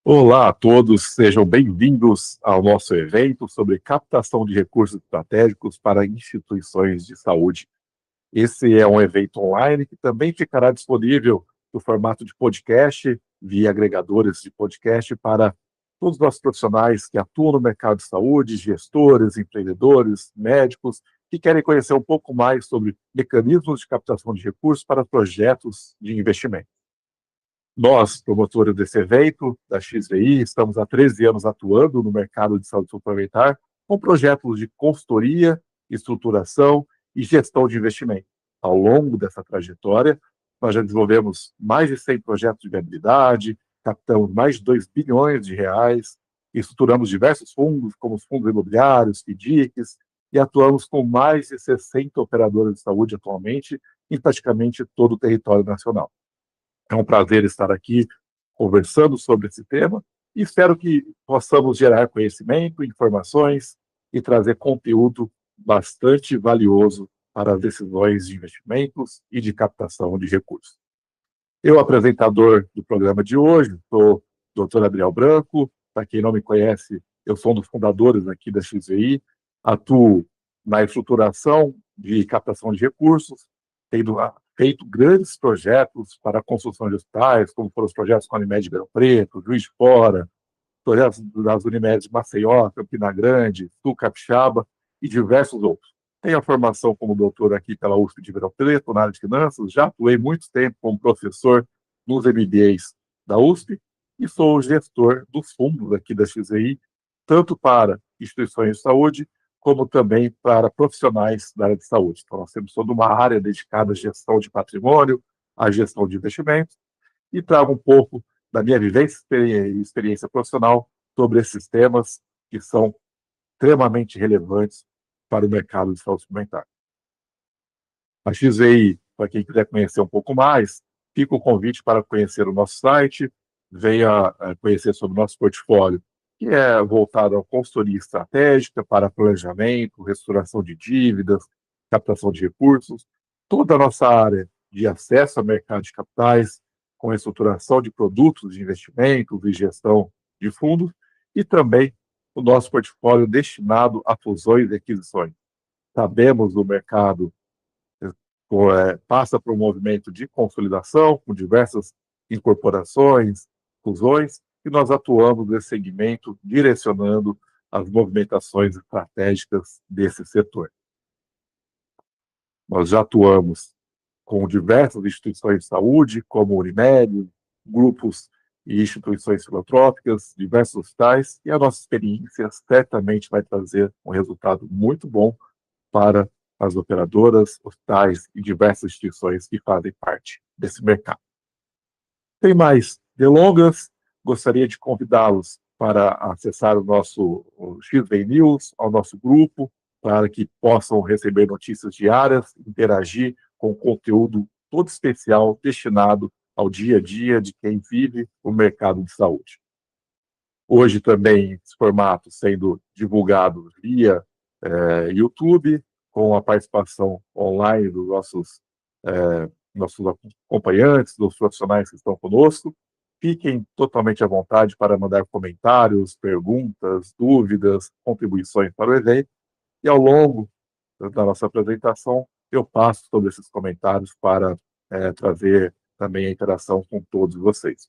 Olá a todos, sejam bem-vindos ao nosso evento sobre captação de recursos estratégicos para instituições de saúde. Esse é um evento online que também ficará disponível no formato de podcast, via agregadores de podcast, para todos os nossos profissionais que atuam no mercado de saúde, gestores, empreendedores, médicos, que querem conhecer um pouco mais sobre mecanismos de captação de recursos para projetos de investimento. Nós, promotores desse evento, da XVI, estamos há 13 anos atuando no mercado de saúde suplementar com projetos de consultoria, estruturação e gestão de investimento. Ao longo dessa trajetória, nós já desenvolvemos mais de 100 projetos de viabilidade, captamos mais de 2 bilhões de reais, estruturamos diversos fundos, como os fundos imobiliários, FDICs, e atuamos com mais de 60 operadoras de saúde atualmente em praticamente todo o território nacional. É um prazer estar aqui conversando sobre esse tema e espero que possamos gerar conhecimento, informações e trazer conteúdo bastante valioso para as decisões de investimentos e de captação de recursos. Eu, apresentador do programa de hoje, sou o Dr. Adriel Branco. Para quem não me conhece, eu sou um dos fundadores aqui da XVI, atuo na estruturação de captação de recursos, tendo feito grandes projetos para a construção de hospitais, como foram os projetos com a Unimed Ribeirão Preto, Juiz de Fora, projetos das Unimed de Maceió, Campina Grande, Sul Capixaba e diversos outros. Tenho a formação como doutor aqui pela USP de Ribeirão Preto, na área de finanças, já atuei muito tempo como professor nos MBAs da USP e sou o gestor dos fundos aqui da XVI, tanto para instituições de saúde, como também para profissionais da área de saúde. Então, nós temos toda uma área dedicada à gestão de patrimônio, à gestão de investimentos, e trago um pouco da minha vivência e experiência profissional sobre esses temas que são extremamente relevantes para o mercado de saúde suplementar. A XVI, para quem quiser conhecer um pouco mais, fica o convite para conhecer o nosso site, venha conhecer sobre o nosso portfólio, que é voltado à consultoria estratégica para planejamento, restauração de dívidas, captação de recursos, toda a nossa área de acesso ao mercado de capitais, com a estruturação de produtos de investimentos e gestão de fundos, e também o nosso portfólio destinado a fusões e aquisições. Sabemos o mercado passa por um movimento de consolidação, com diversas incorporações, fusões, e nós atuamos nesse segmento, direcionando as movimentações estratégicas desse setor. Nós já atuamos com diversas instituições de saúde, como Unimed, grupos e instituições filantrópicas, diversos hospitais, e a nossa experiência certamente vai trazer um resultado muito bom para as operadoras, hospitais e diversas instituições que fazem parte desse mercado. Sem mais delongas, gostaria de convidá-los para acessar o nosso XVI News, ao nosso grupo, para que possam receber notícias diárias, interagir com conteúdo todo especial destinado ao dia a dia de quem vive o mercado de saúde. Hoje também esse formato sendo divulgado via YouTube, com a participação online dos nossos acompanhantes, dos profissionais que estão conosco. Fiquem totalmente à vontade para mandar comentários, perguntas, dúvidas, contribuições para o evento. E ao longo da nossa apresentação, eu passo sobre esses comentários para trazer também a interação com todos vocês.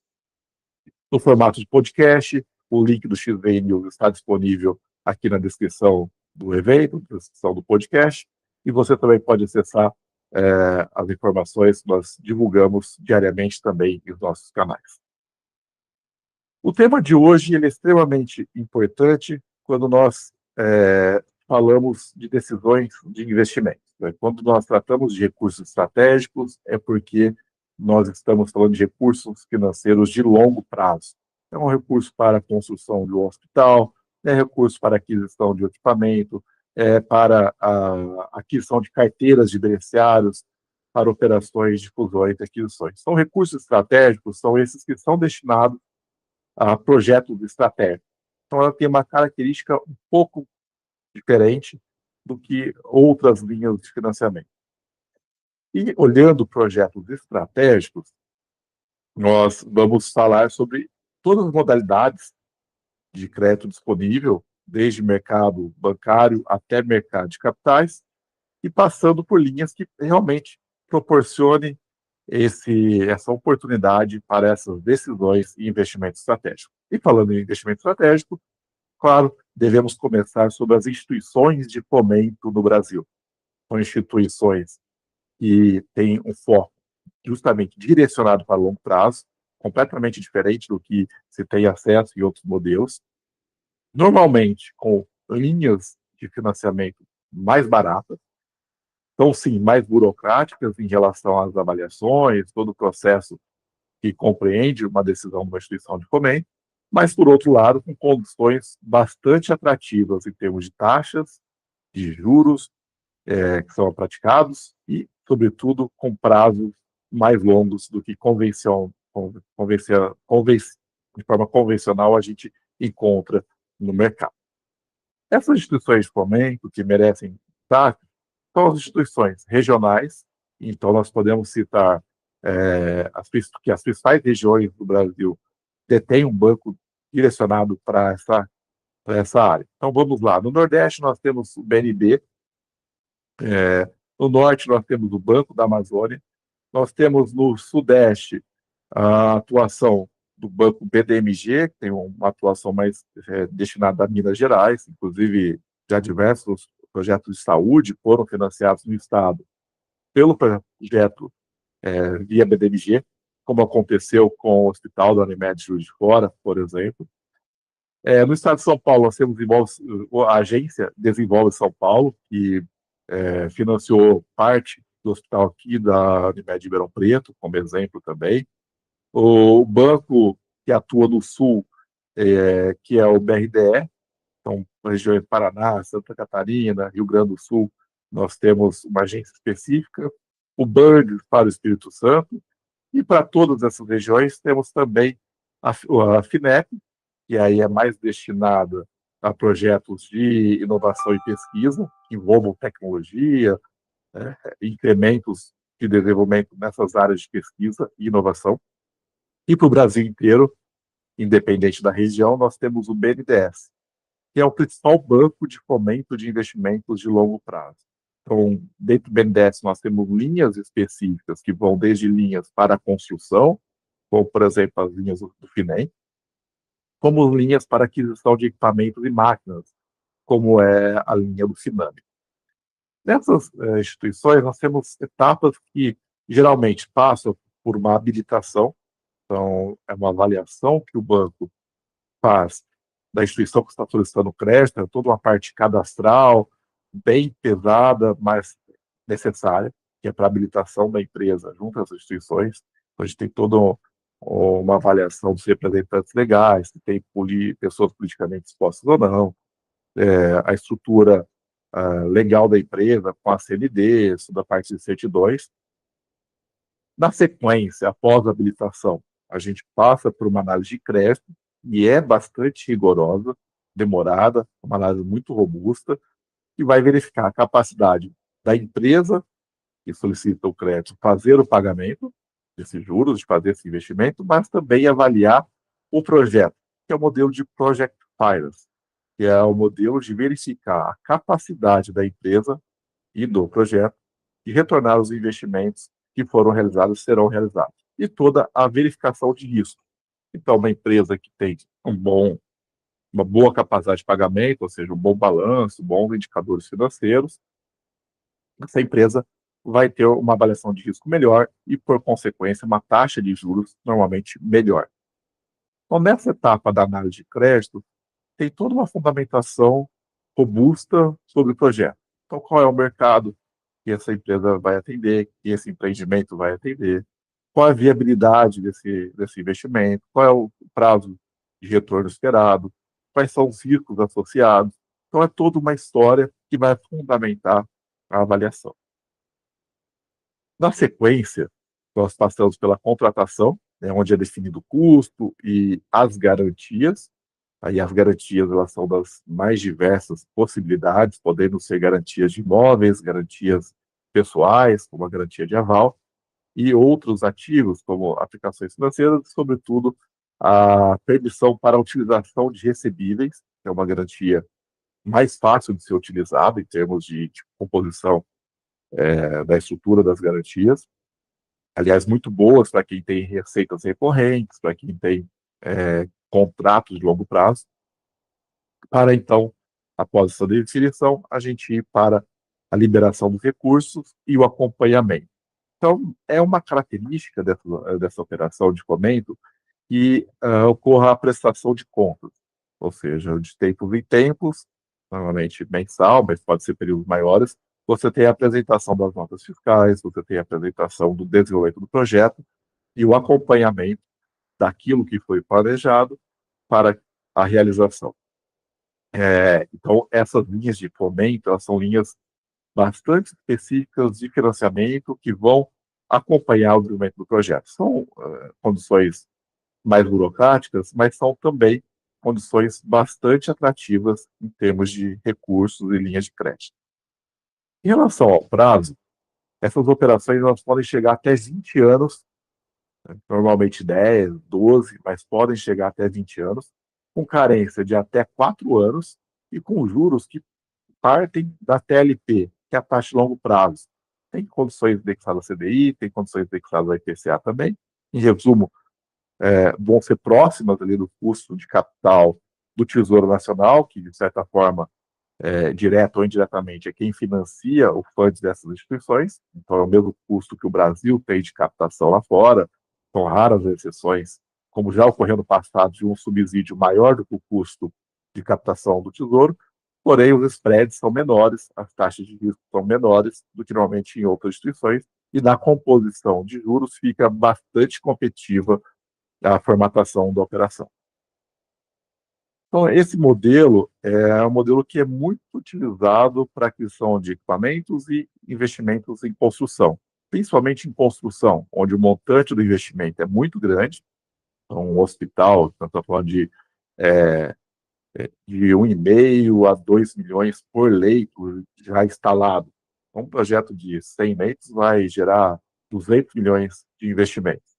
No formato de podcast, o link do XVI News está disponível aqui na descrição do evento, na descrição do podcast, e você também pode acessar as informações que nós divulgamos diariamente também nos nossos canais. O tema de hoje ele é extremamente importante quando nós falamos de decisões de investimento. Né? Quando nós tratamos de recursos estratégicos, é porque nós estamos falando de recursos financeiros de longo prazo. É um recurso para a construção de um hospital, é recurso para a aquisição de equipamento, para a aquisição de carteiras de beneficiários, para operações de fusões e aquisições. São recursos estratégicos, são esses que são destinados a projetos estratégicos. Então, ela tem uma característica um pouco diferente do que outras linhas de financiamento. E, olhando projetos estratégicos, nós vamos falar sobre todas as modalidades de crédito disponível, desde mercado bancário até mercado de capitais, e passando por linhas que realmente proporcionem essa oportunidade para essas decisões e investimento estratégico. E falando em investimento estratégico, claro, devemos começar sobre as instituições de fomento no Brasil. São instituições que têm um foco justamente direcionado para longo prazo, completamente diferente do que se tem acesso em outros modelos, normalmente com linhas de financiamento mais baratas, então, sim, mais burocráticas em relação às avaliações, todo o processo que compreende uma decisão de uma instituição de fomento, mas, por outro lado, com condições bastante atrativas em termos de taxas, de juros que são praticados e, sobretudo, com prazos mais longos do que de forma convencional a gente encontra no mercado. Essas instituições de fomento que merecem destaque são as instituições regionais, então nós podemos citar que as principais regiões do Brasil detêm um banco direcionado para essa área. Então vamos lá, no Nordeste nós temos o BNB, no Norte nós temos o Banco da Amazônia, nós temos no Sudeste a atuação do Banco BDMG, que tem uma atuação mais destinada a Minas Gerais, inclusive já diversos projetos de saúde foram financiados no Estado pelo projeto via BDMG, como aconteceu com o Hospital da Unimed Juiz de Fora, por exemplo. No Estado de São Paulo, nós temos a agência Desenvolve São Paulo, que financiou parte do hospital aqui da Unimed de Ribeirão Preto, como exemplo também. O banco que atua no Sul, que é o BRDE, então, regiões de Paraná, Santa Catarina, Rio Grande do Sul, nós temos uma agência específica. O BANG para o Espírito Santo, e para todas essas regiões temos também a FINEP, que aí é mais destinada a projetos de inovação e pesquisa, que envolvam tecnologia, incrementos de desenvolvimento nessas áreas de pesquisa e inovação. E para o Brasil inteiro, independente da região, nós temos o BNDES, que é o principal banco de fomento de investimentos de longo prazo. Então, dentro do BNDES, nós temos linhas específicas que vão desde linhas para a construção, como, por exemplo, as linhas do FINEM, como linhas para aquisição de equipamentos e máquinas, como é a linha do FINAME. Nessas instituições, nós temos etapas que geralmente passam por uma habilitação, então, é uma avaliação que o banco faz da instituição que está solicitando crédito, é toda uma parte cadastral, bem pesada, mas necessária, que é para a habilitação da empresa junto às instituições. Então, a gente tem toda uma avaliação dos representantes legais, se tem pessoas politicamente expostas ou não, a estrutura legal da empresa, com a CND, toda a parte de certidões. Na sequência, após a habilitação, a gente passa por uma análise de crédito, e é bastante rigorosa, demorada, uma análise muito robusta, que vai verificar a capacidade da empresa que solicita o crédito fazer o pagamento desses juros, de fazer esse investimento, mas também avaliar o projeto, que é o modelo de Project Finance, que é o modelo de verificar a capacidade da empresa e do projeto de retornar os investimentos que foram realizados e serão realizados. E toda a verificação de risco. Então, uma empresa que tem uma boa capacidade de pagamento, ou seja, um bom balanço, bons indicadores financeiros, essa empresa vai ter uma avaliação de risco melhor e, por consequência, uma taxa de juros normalmente melhor. Então, nessa etapa da análise de crédito, tem toda uma fundamentação robusta sobre o projeto. Então, qual é o mercado que essa empresa vai atender, que esse empreendimento vai atender, qual é a viabilidade desse investimento, qual é o prazo de retorno esperado, quais são os riscos associados. Então, é toda uma história que vai fundamentar a avaliação. Na sequência, nós passamos pela contratação, onde é definido o custo e as garantias. Aí as garantias, elas são das mais diversas possibilidades, podendo ser garantias de imóveis, garantias pessoais, como a garantia de aval, e outros ativos, como aplicações financeiras, e, sobretudo, a permissão para a utilização de recebíveis, que é uma garantia mais fácil de ser utilizada em termos de composição da estrutura das garantias. Aliás, muito boas para quem tem receitas recorrentes, para quem tem contratos de longo prazo, para então, após essa definição, a gente ir para a liberação dos recursos e o acompanhamento. Então, é uma característica dessa operação de fomento que ocorra a prestação de contas, ou seja, de tempos em tempos, normalmente mensal, mas pode ser períodos maiores, você tem a apresentação das notas fiscais, você tem a apresentação do desenvolvimento do projeto e o acompanhamento daquilo que foi planejado para a realização. Então, essas linhas de fomento, elas são linhas bastante específicas de financiamento que vão acompanhar o desenvolvimento do projeto. São condições mais burocráticas, mas são também condições bastante atrativas em termos de recursos e linhas de crédito. Em relação ao prazo, essas operações elas podem chegar até 20 anos, normalmente 10, 12, mas podem chegar até 20 anos, com carência de até 4 anos e com juros que partem da TLP, que é a taxa de longo prazo. Tem condições indexadas a CDI, tem condições indexadas a IPCA também. Em resumo, vão ser próximas ali do custo de capital do Tesouro Nacional, que, de certa forma, direto ou indiretamente, é quem financia o FUNDS dessas instituições. Então, é o mesmo custo que o Brasil tem de captação lá fora. São raras as exceções, como já ocorreu no passado, de um subsídio maior do que o custo de captação do Tesouro, porém, os spreads são menores, as taxas de risco são menores do que normalmente em outras instituições, e na composição de juros fica bastante competitiva a formatação da operação. Então, esse modelo é um modelo que é muito utilizado para aquisição de equipamentos e investimentos em construção, principalmente em construção, onde o montante do investimento é muito grande. Então, um hospital, estamos falando de 1,5 a 2 milhões por leito já instalado. Então, um projeto de 100 leitos vai gerar 200 milhões de investimentos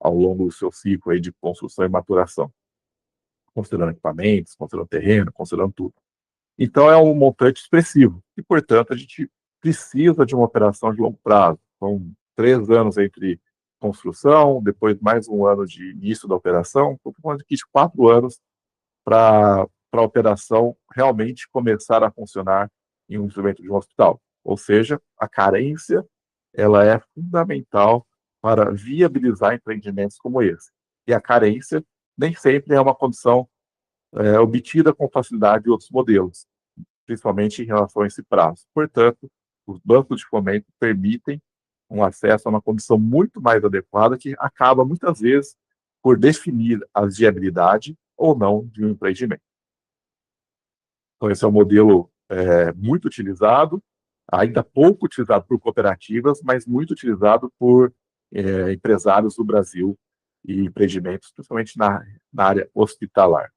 ao longo do seu ciclo aí de construção e maturação, considerando equipamentos, considerando terreno, considerando tudo. Então, é um montante expressivo e, portanto, a gente precisa de uma operação de longo prazo. São 3 anos entre construção, depois mais um ano de início da operação, estou falando aqui de 4 anos para a operação realmente começar a funcionar em um instrumento de um hospital. Ou seja, a carência ela é fundamental para viabilizar empreendimentos como esse. E a carência nem sempre é uma condição obtida com facilidade de outros modelos, principalmente em relação a esse prazo. Portanto, os bancos de fomento permitem um acesso a uma condição muito mais adequada que acaba, muitas vezes, por definir a viabilidade ou não de um empreendimento. Então, esse é um modelo muito utilizado, ainda pouco utilizado por cooperativas, mas muito utilizado por empresários do Brasil e empreendimentos, principalmente na área hospitalar.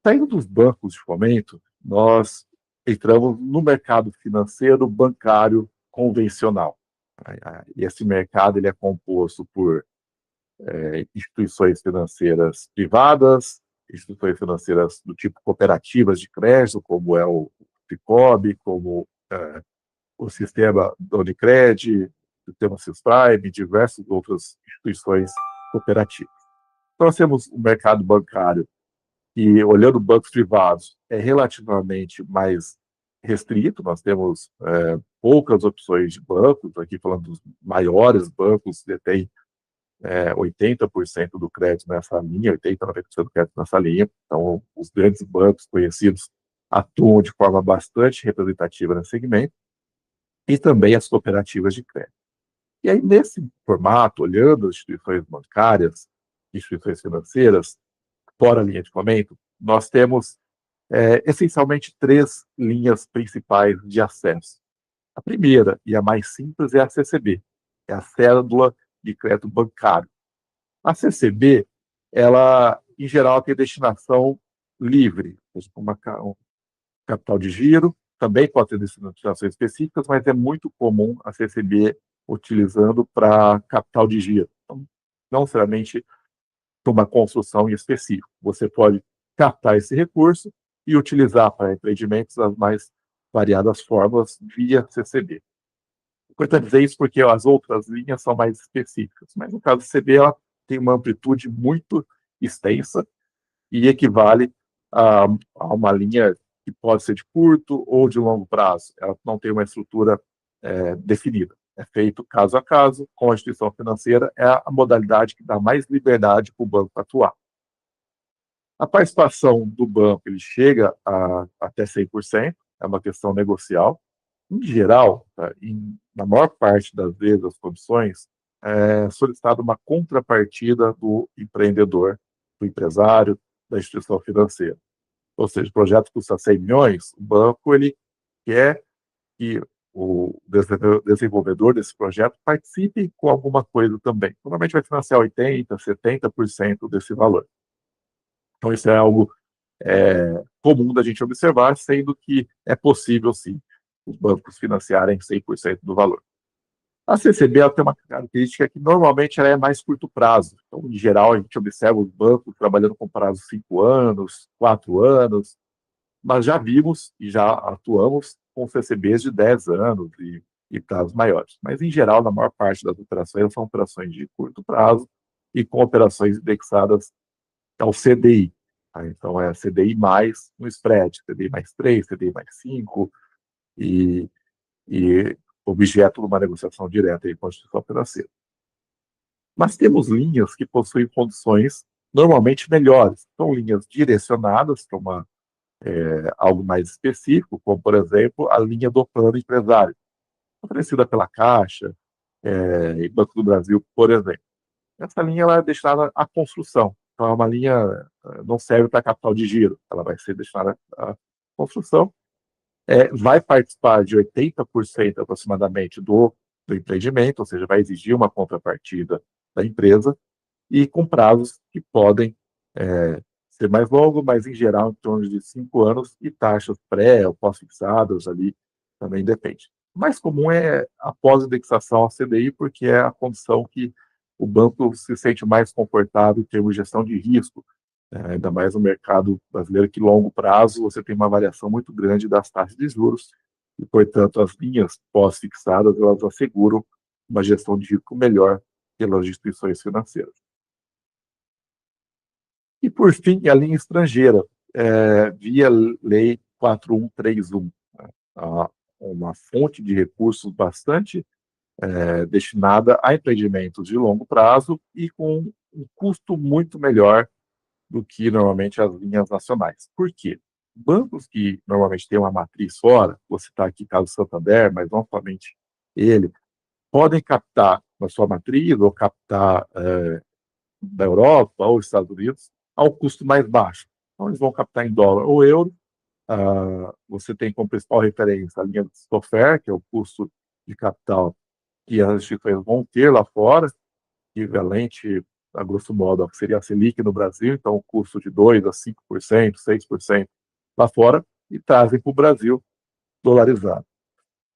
Saindo dos bancos de fomento, nós entramos no mercado financeiro bancário convencional. E esse mercado ele é composto por instituições financeiras privadas, instituições financeiras do tipo cooperativas de crédito, como é o Cicobi, como o sistema da Unicred, o sistema Sisprime, diversas outras instituições cooperativas. Então, nós temos um mercado bancário que, olhando bancos privados, é relativamente mais restrito. Nós temos poucas opções de bancos, aqui falando dos maiores bancos, que detêm 80% do crédito nessa linha, 80%, 90% do crédito nessa linha. Então, os grandes bancos conhecidos atuam de forma bastante representativa nesse segmento, e também as cooperativas de crédito. E aí, nesse formato, olhando as instituições bancárias, instituições financeiras, fora a linha de fomento, nós temos essencialmente 3 linhas principais de acesso. A primeira e a mais simples é a CCB, é a Cédula de Crédito Bancário. A CCB, ela, em geral, tem destinação livre, um capital de giro, também pode ter destinações específicas, mas é muito comum a CCB utilizando para capital de giro. Então, não necessariamente para uma construção em específico. Você pode captar esse recurso e utilizar para empreendimentos as mais variadas formas via CCB. Importante dizer isso porque as outras linhas são mais específicas, mas no caso do CB ela tem uma amplitude muito extensa e equivale a uma linha que pode ser de curto ou de longo prazo. Ela não tem uma estrutura definida. É feito caso a caso, com a instituição financeira, é a modalidade que dá mais liberdade para o banco atuar. A participação do banco ele chega até 100%, é uma questão negocial. Em geral, tá, na maior parte das vezes, as condições, é solicitada uma contrapartida do empreendedor, do empresário, da instituição financeira. Ou seja, o projeto custa 100 milhões, o banco ele quer que o desenvolvedor desse projeto participe com alguma coisa também. Normalmente vai financiar 80%, 70% desse valor. Então, isso é algo comum da gente observar, sendo que é possível, sim, os bancos financiarem 100% do valor. A CCB ela tem uma característica que normalmente ela é mais curto prazo. Então, em geral, a gente observa os bancos trabalhando com prazo de 5 anos, 4 anos, mas já vimos e já atuamos com CCBs de 10 anos e prazos maiores. Mas, em geral, na maior parte das operações, são operações de curto prazo e com operações indexadas ao CDI. Tá? Então, é CDI mais um spread, CDI mais 3, CDI mais 5, e objeto de uma negociação direta com a instituição financeira. Mas temos linhas que possuem condições normalmente melhores. São linhas direcionadas para algo mais específico, como, por exemplo, a linha do plano empresário, oferecida pela Caixa e Banco do Brasil, por exemplo. Essa linha ela é destinada à construção. Então, é uma linha, não serve para capital de giro, ela vai ser destinada à construção. Vai participar de 80% aproximadamente do empreendimento, ou seja, vai exigir uma contrapartida da empresa, e com prazos que podem ser mais longos, mas em geral em torno de 5 anos, e taxas pré ou pós-fixadas ali também depende. O mais comum é a pós-indexação ao CDI, porque é a condição que o banco se sente mais confortável em termos de gestão de risco, ainda mais no mercado brasileiro, que longo prazo você tem uma variação muito grande das taxas de juros e, portanto, as linhas pós-fixadas elas asseguram uma gestão de risco melhor pelas instituições financeiras. E, por fim, a linha estrangeira, via Lei 4131, né, uma fonte de recursos bastante destinada a empreendimentos de longo prazo e com um custo muito melhor do que normalmente as linhas nacionais. Por quê? Bancos que normalmente têm uma matriz fora, vou citar aqui o caso do Santander, mas não somente ele, podem captar na sua matriz ou captar da Europa ou Estados Unidos ao custo mais baixo. Então, eles vão captar em dólar ou euro. Você tem como principal referência a linha do SOFR, que é o custo de capital que as instituições vão ter lá fora, equivalente, a grosso modo, ao que seria a Selic no Brasil, então, um custo de 2% a 5%, 6% lá fora, e trazem para o Brasil dolarizado.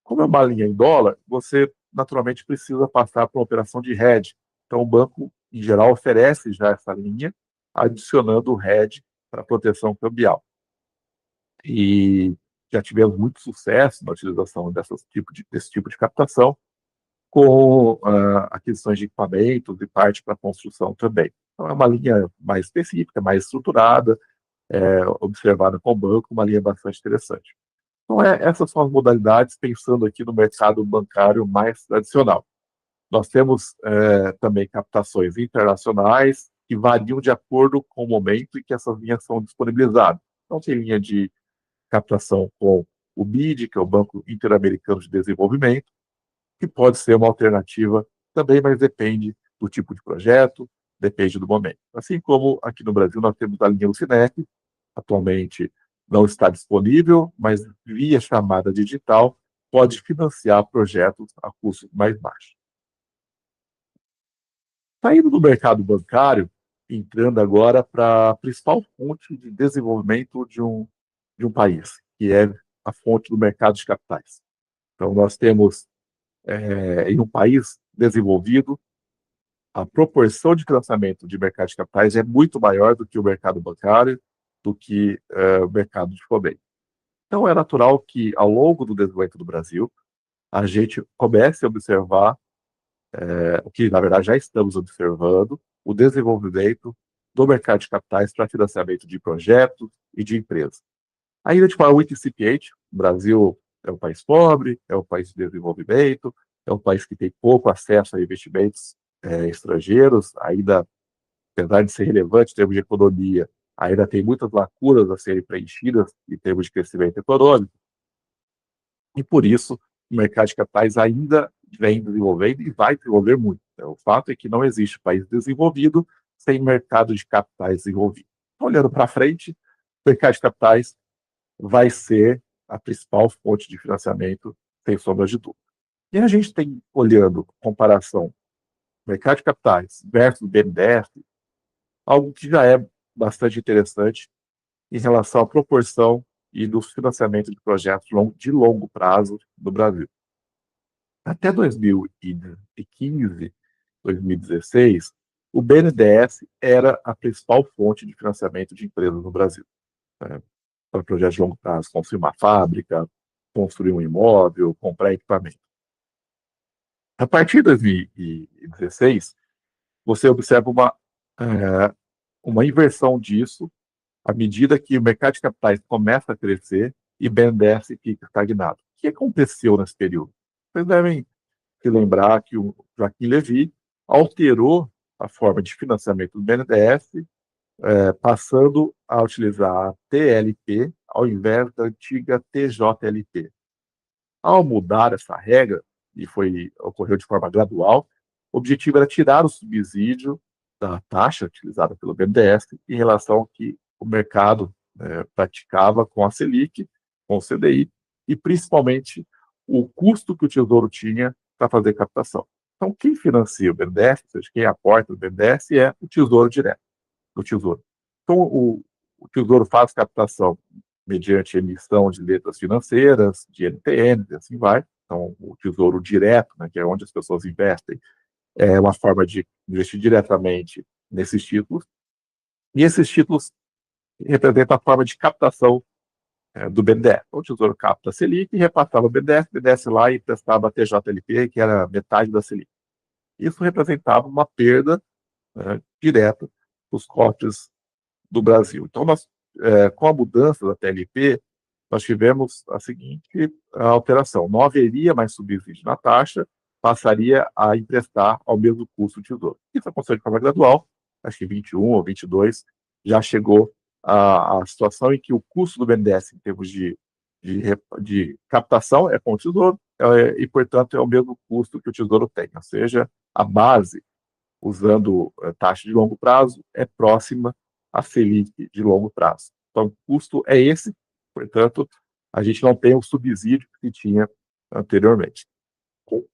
Como é uma linha em dólar, você naturalmente precisa passar por uma operação de hedge. Então, o banco, em geral, oferece já essa linha, adicionando o hedge para proteção cambial. E já tivemos muito sucesso na utilização desse tipo de captação, com aquisições de equipamentos e parte para construção também. Então, é uma linha mais específica, mais estruturada, observada com o banco, uma linha bastante interessante. Então, essas são as modalidades, pensando aqui no mercado bancário mais tradicional. Nós temos também captações internacionais que variam de acordo com o momento em que essas linhas são disponibilizadas. Então, tem linha de captação com o BID, que é o Banco Interamericano de Desenvolvimento, que pode ser uma alternativa também, mas depende do tipo de projeto, depende do momento. Assim como aqui no Brasil nós temos a linha do Cinep, atualmente não está disponível, mas via chamada digital pode financiar projetos a custo mais baixo. Saindo do mercado bancário, entrando agora para a principal fonte de desenvolvimento de um país, que é a fonte do mercado de capitais. Então, nós temos, em um país desenvolvido, a proporção de financiamento de mercado de capitais é muito maior do que o mercado bancário, do que o mercado de fomento. Então, é natural que, ao longo do desenvolvimento do Brasil, a gente comece a observar o que, na verdade, já estamos observando, o desenvolvimento do mercado de capitais para financiamento de projetos e de empresas. Ainda de forma muito incipiente, o Brasil é um país pobre, é um país de desenvolvimento, é um país que tem pouco acesso a investimentos estrangeiros, ainda, apesar de ser relevante em termos de economia, ainda tem muitas lacunas a serem preenchidas em termos de crescimento econômico, e por isso o mercado de capitais ainda vem desenvolvendo e vai desenvolver muito. O fato é que não existe país desenvolvido sem mercado de capitais desenvolvido. Olhando para frente, o mercado de capitais vai ser a principal fonte de financiamento, sem sombra de dúvida. E a gente tem, olhando comparação mercado de capitais versus BNDES, algo que já é bastante interessante em relação à proporção e do financiamento de projetos de longo prazo no Brasil. Até 2015, 2016, o BNDES era a principal fonte de financiamento de empresas no Brasil, né? Para projetos de longo prazo, construir uma fábrica, construir um imóvel, comprar equipamento. A partir de 2016, você observa uma inversão disso à medida que o mercado de capitais começa a crescer e o BNDES fica estagnado. O que aconteceu nesse período? Vocês devem se lembrar que o Joaquim Levy alterou a forma de financiamento do BNDES, passando a utilizar a TLP ao invés da antiga TJLP. Ao mudar essa regra, e ocorreu de forma gradual, o objetivo era tirar o subsídio da taxa utilizada pelo BNDES em relação ao que o mercado praticava com a Selic, com o CDI, e principalmente o custo que o Tesouro tinha para fazer captação. Então, quem financia o BNDES, ou seja, quem aporta o BNDES, é o Tesouro direto, o Tesouro. Então, o Tesouro faz captação mediante emissão de letras financeiras, de NTN, e assim vai. Então, o Tesouro Direto, né, que é onde as pessoas investem, é uma forma de investir diretamente nesses títulos. E esses títulos representam a forma de captação do BNDES. Então, o Tesouro capta a Selic e repassava o BNDES lá e prestava a TJLP, que era metade da Selic. Isso representava uma perda direta dos cofres do Brasil. Então, com a mudança da TLP, nós tivemos a seguinte alteração: não haveria mais subsídio na taxa, passaria a emprestar ao mesmo custo do Tesouro. Isso aconteceu de forma gradual, acho que 21 ou 22 já chegou a situação em que o custo do BNDES em termos de captação é com o Tesouro, e, portanto, é o mesmo custo que o Tesouro tem, ou seja, a base, usando taxa de longo prazo, é próxima à Selic de longo prazo. Então, o custo é esse, portanto, a gente não tem o subsídio que tinha anteriormente.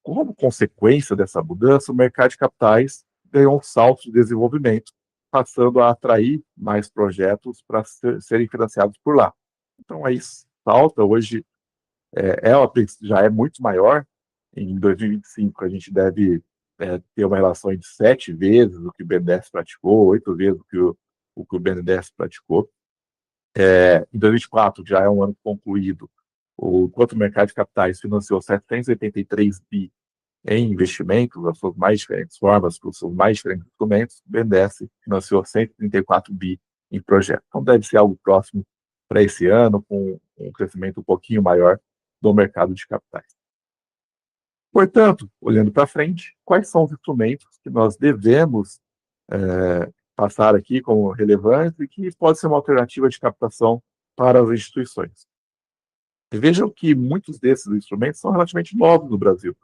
Como consequência dessa mudança, o mercado de capitais ganhou um salto de desenvolvimento, passando a atrair mais projetos para serem financiados por lá. Então, aí salta, hoje já é muito maior. Em 2025, a gente deve ter uma relação de 7 vezes o que o BNDES praticou, 8 vezes o que o BNDES praticou. Em 2024, já é um ano concluído, enquanto o mercado de capitais financiou 783 bi em investimentos, nas suas mais diferentes formas, com os seus mais diferentes instrumentos, o BNDES financiou 134 bi em projetos. Então, deve ser algo próximo para esse ano, com um crescimento um pouquinho maior do mercado de capitais. Portanto, olhando para frente, quais são os instrumentos que nós devemos passar aqui como relevantes e que pode ser uma alternativa de captação para as instituições? Vejam que muitos desses instrumentos são relativamente novos no Brasil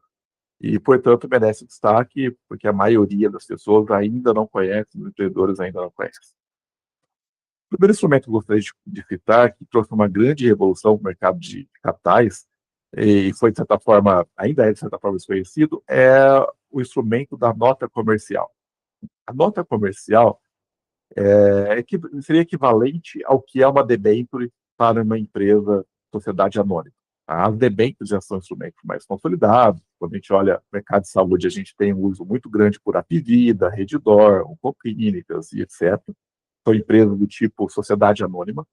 e, portanto, merecem destaque, porque a maioria das pessoas ainda não conhece, os empreendedores ainda não conhecem. O primeiro instrumento que eu gostaria de citar, que trouxe uma grande revolução no mercado de capitais, e foi, de certa forma, ainda é, de certa forma, desconhecido, é o instrumento da nota comercial. A nota comercial seria equivalente ao que é uma debênture para uma empresa, sociedade anônima. As debêntures já são instrumentos mais consolidados. Quando a gente olha o mercado de saúde, a gente tem um uso muito grande por Apivida, Redditor, Oncoclínicas e etc. São empresas do tipo sociedade anônima,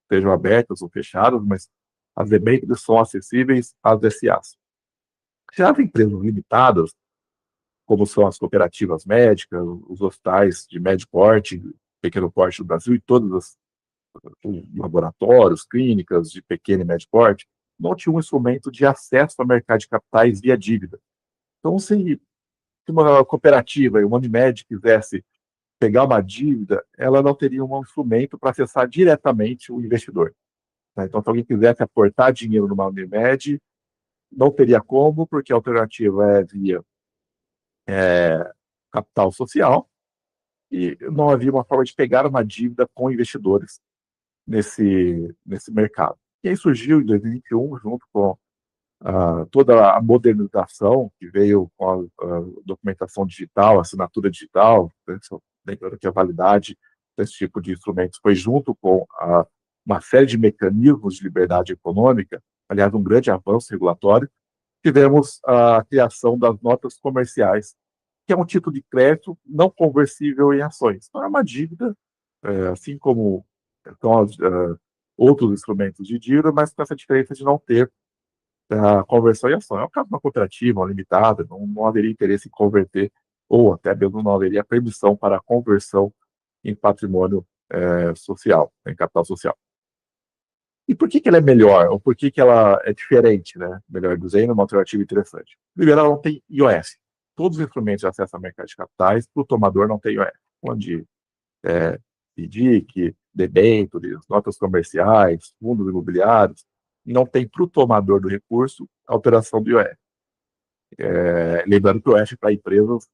sejam abertas ou fechadas, mas as debêntures são acessíveis às SAs. Já as empresas limitadas, como são as cooperativas médicas, os hospitais de médio porte, pequeno porte do Brasil e todas as laboratórios, clínicas de pequeno e médio porte, não tinham um instrumento de acesso ao mercado de capitais via dívida. Então, se uma cooperativa e uma Unimed quisesse pegar uma dívida, ela não teria um instrumento para acessar diretamente o investidor. Então, se alguém quisesse aportar dinheiro numa Unimed, não teria como, porque a alternativa é via capital social, e não havia uma forma de pegar uma dívida com investidores nesse mercado. E aí surgiu, em 2021, junto com toda a modernização que veio com a documentação digital, a assinatura digital, né, lembrando que a validade desse tipo de instrumentos foi junto com uma série de mecanismos de liberdade econômica, aliás, um grande avanço regulatório, tivemos a criação das notas comerciais, que é um título de crédito não conversível em ações. Então, é uma dívida, assim como são outros instrumentos de dívida, mas com essa diferença de não ter a conversão em ação. É o caso de uma cooperativa, uma limitada, não haveria interesse em converter, ou até mesmo não haveria permissão para a conversão em patrimônio social, em capital social. E por que ela é melhor? Ou por que ela é diferente, né? Melhor dizendo, uma alternativa interessante. Primeiro, ela não tem IOF. Todos os instrumentos de acesso ao mercado de capitais, para o tomador, não tem IOF. Onde FDIC, debêntures, notas comerciais, fundos imobiliários, não tem para o tomador do recurso alteração do IOF. Lembrando que o IOF para empresas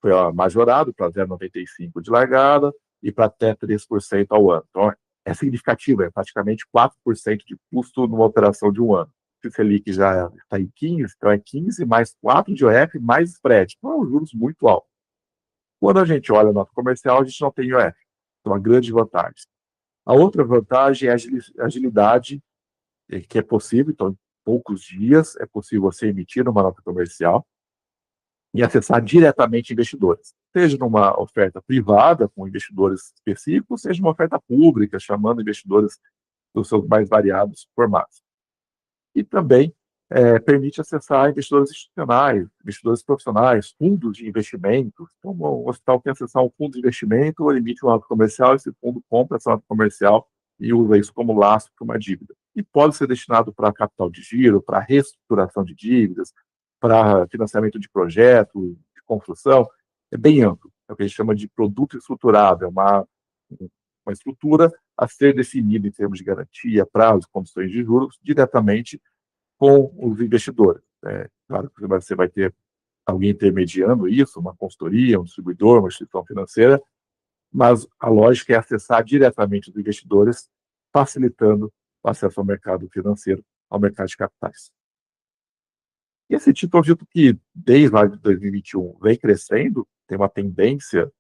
foi majorado para 0,95 de largada e para até 3% ao ano. Então, é significativo, é praticamente 4% de custo numa operação de um ano. Se o Selic já está em 15, então é 15 mais 4 de IOF mais spread. Então, é um juros muito alto. Quando a gente olha a nota comercial, a gente não tem IOF. Então, uma grande vantagem. A outra vantagem é a agilidade, que é possível. Então, em poucos dias é possível você emitir uma nota comercial e acessar diretamente investidores, seja numa oferta privada com investidores específicos, seja uma oferta pública, chamando investidores dos seus mais variados formatos. E também permite acessar investidores institucionais, investidores profissionais, fundos de investimento. Então, o hospital quer acessar um fundo de investimento, ele emite uma nota comercial, esse fundo compra essa nota comercial e usa isso como laço para uma dívida. E pode ser destinado para capital de giro, para reestruturação de dívidas, para financiamento de projetos, de construção. É bem amplo. É o que a gente chama de produto estruturado. É uma estrutura a ser definida em termos de garantia, prazo, condições de juros, diretamente com os investidores. Claro que você vai ter alguém intermediando isso, uma consultoria, um distribuidor, uma instituição financeira, mas a lógica é acessar diretamente os investidores, facilitando o acesso ao mercado financeiro, ao mercado de capitais. E esse título, eu acredito que desde lá de 2021 vem crescendo, tem uma tendência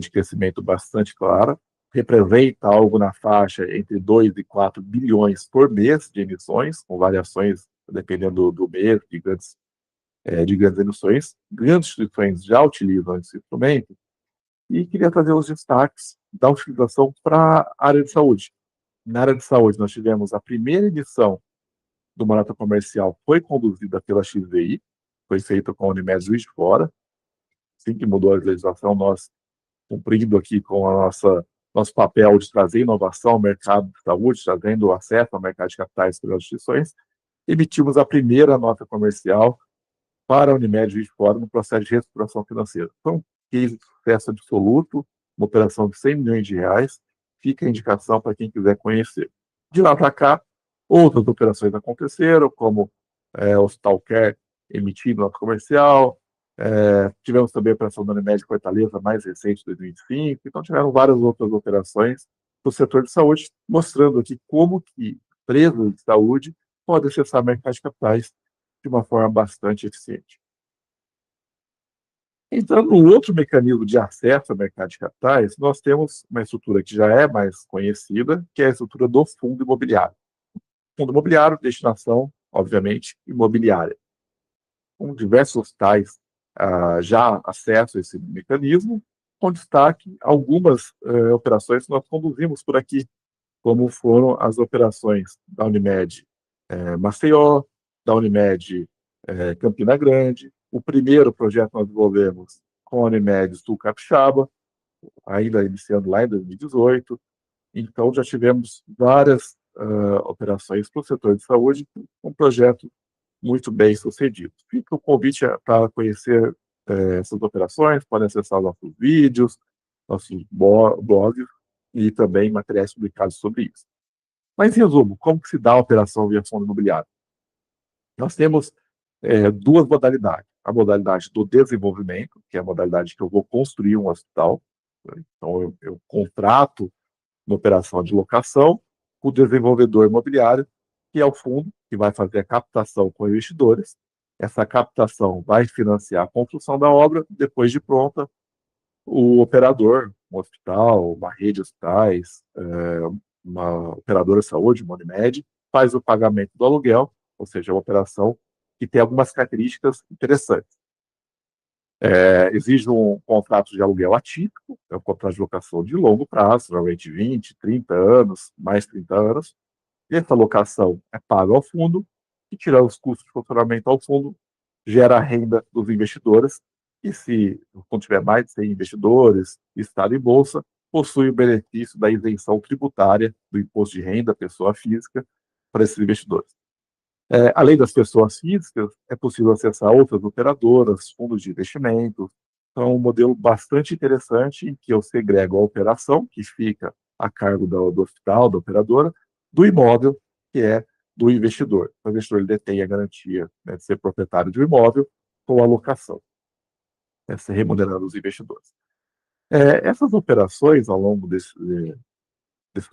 de crescimento bastante clara, representa algo na faixa entre 2 e 4 bilhões por mês de emissões, com variações dependendo do mês, de grandes emissões. Grandes instituições já utilizam esse instrumento, e queria trazer os destaques da utilização para a área de saúde. Na área de saúde, nós tivemos a primeira emissão do nota comercial, foi conduzida pela XVI, foi feita com a Unimed Juiz de Fora. Assim que mudou a legislação, nós, cumprindo aqui com a nosso papel de trazer inovação ao mercado de saúde, trazendo acesso ao mercado de capitais pelas instituições, emitimos a primeira nota comercial para a Unimed Juiz de Fora no processo de reestruturação financeira. Foi um case de sucesso absoluto, uma operação de 100 milhões de reais, fica a indicação para quem quiser conhecer. De lá para cá, outras operações aconteceram, como o Hospital Care emitindo nota comercial, tivemos também a operação da Unimed Fortaleza, mais recente, de 2005, então tiveram várias outras operações do setor de saúde, mostrando aqui como que empresas de saúde podem acessar o mercado de capitais de uma forma bastante eficiente. Entrando no outro mecanismo de acesso ao mercado de capitais, nós temos uma estrutura que já é mais conhecida, que é a estrutura do fundo imobiliário. Fundo imobiliário, destinação, obviamente, imobiliária. Com diversos tais já acesso a esse mecanismo, com destaque algumas operações que nós conduzimos por aqui, como foram as operações da Unimed Maceió, da Unimed Campina Grande, o primeiro projeto que nós desenvolvemos com a Unimed Sul Capixaba, ainda iniciando lá em 2018. Então, já tivemos várias operações para o setor de saúde, um projeto muito bem sucedido. Fica o convite para conhecer essas operações, podem acessar nossos vídeos, nossos blogs e também materiais publicados sobre isso. Mas, em resumo, como que se dá a operação via fundo imobiliário? Nós temos duas modalidades. A modalidade do desenvolvimento, que é a modalidade que eu vou construir um hospital. Então, eu contrato uma operação de locação com o desenvolvedor imobiliário, que é o fundo que vai fazer a captação com investidores. Essa captação vai financiar a construção da obra. Depois de pronta, o operador, um hospital, uma rede de hospitais, uma operadora de saúde, uma Unimed, faz o pagamento do aluguel, ou seja, uma operação que tem algumas características interessantes. Exige um contrato de aluguel atípico, é um contrato de locação de longo prazo, normalmente 20, 30 anos, mais 30 anos, e essa locação é paga ao fundo, e tirando os custos de funcionamento ao fundo, gera a renda dos investidores, e se o fundo tiver mais de 100 investidores, estado em bolsa, possui o benefício da isenção tributária do imposto de renda, pessoa física, para esses investidores. Além das pessoas físicas, é possível acessar outras operadoras, fundos de investimento. Então, é um modelo bastante interessante em que eu segrego a operação, que fica a cargo do hospital, da operadora, do imóvel, que é do investidor. O investidor ele detém a garantia, né, de ser proprietário do imóvel com a locação, ser remunerando os investidores. Essas operações, ao longo desses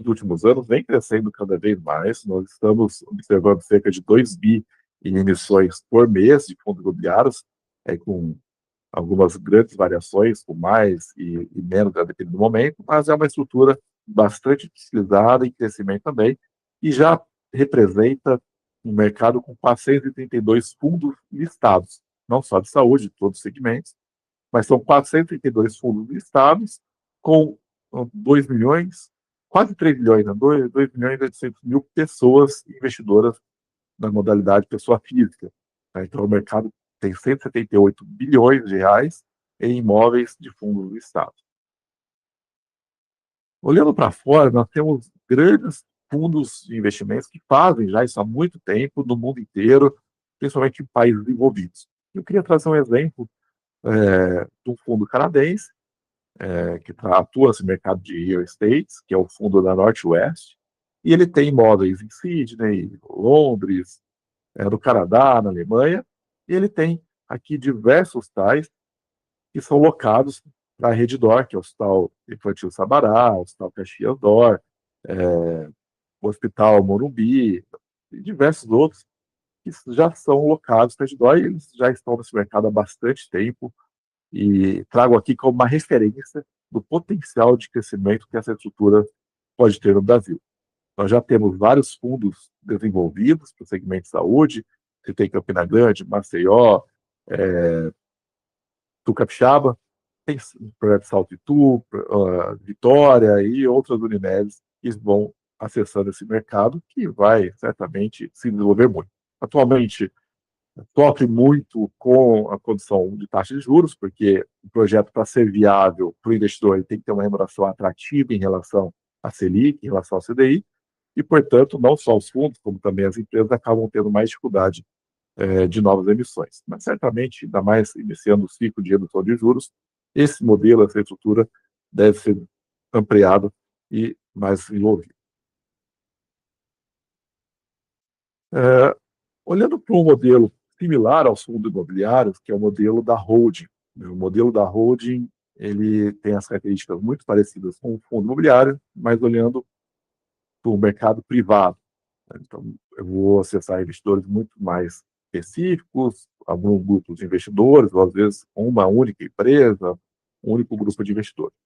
últimos anos, vem crescendo cada vez mais. Nós estamos observando cerca de 2 bi em emissões por mês de fundos imobiliários, com algumas grandes variações, com mais e menos, a depender do momento, mas é uma estrutura bastante utilizada, em crescimento também, e já representa um mercado com 432 fundos listados, não só de saúde, de todos os segmentos, mas são 432 fundos listados com 2 milhões, quase 3 milhões, né? 2 milhões e 800 mil pessoas investidoras na modalidade pessoa física. Né? Então, o mercado tem 178 bilhões de reais em imóveis de fundos listados. Olhando para fora, nós temos grandes fundos de investimentos que fazem já isso há muito tempo no mundo inteiro, principalmente em países desenvolvidos. Eu queria trazer um exemplo de um fundo canadense, que atua nesse mercado de real estate, que é o fundo da Northwest, e ele tem imóveis em Sydney, Londres, no Canadá, na Alemanha, e ele tem aqui diversos tais que são locados para a Rede D'Or, que é o Hospital Infantil Sabará, o Hospital Caxias D'Or, o Hospital Morumbi, e diversos outros que já são locados para a Rede D'Or, e eles já estão nesse mercado há bastante tempo, e trago aqui como uma referência do potencial de crescimento que essa estrutura pode ter no Brasil. Nós já temos vários fundos desenvolvidos para o segmento de saúde, você tem Campina Grande, Maceió, Capixaba, tem o projeto Salto Itu, Vitória e outras Unimedes que vão acessando esse mercado, que vai certamente se desenvolver muito. Atualmente, sofre muito com a condição de taxa de juros, porque o projeto, para ser viável para o investidor, ele tem que ter uma remuneração atrativa em relação à Selic, em relação ao CDI, e, portanto, não só os fundos, como também as empresas acabam tendo mais dificuldade de novas emissões. Mas, certamente, ainda mais iniciando o ciclo de redução de juros, esse modelo, essa estrutura, deve ser ampliado e mais desenvolvido. Olhando para um modelo similar aos fundos imobiliários, que é o modelo da holding. O modelo da holding, ele tem as características muito parecidas com o fundo imobiliário, mas olhando para o mercado privado. Então, eu vou acessar investidores muito mais específicos, alguns grupos de investidores, ou às vezes uma única empresa, um único grupo de investidores.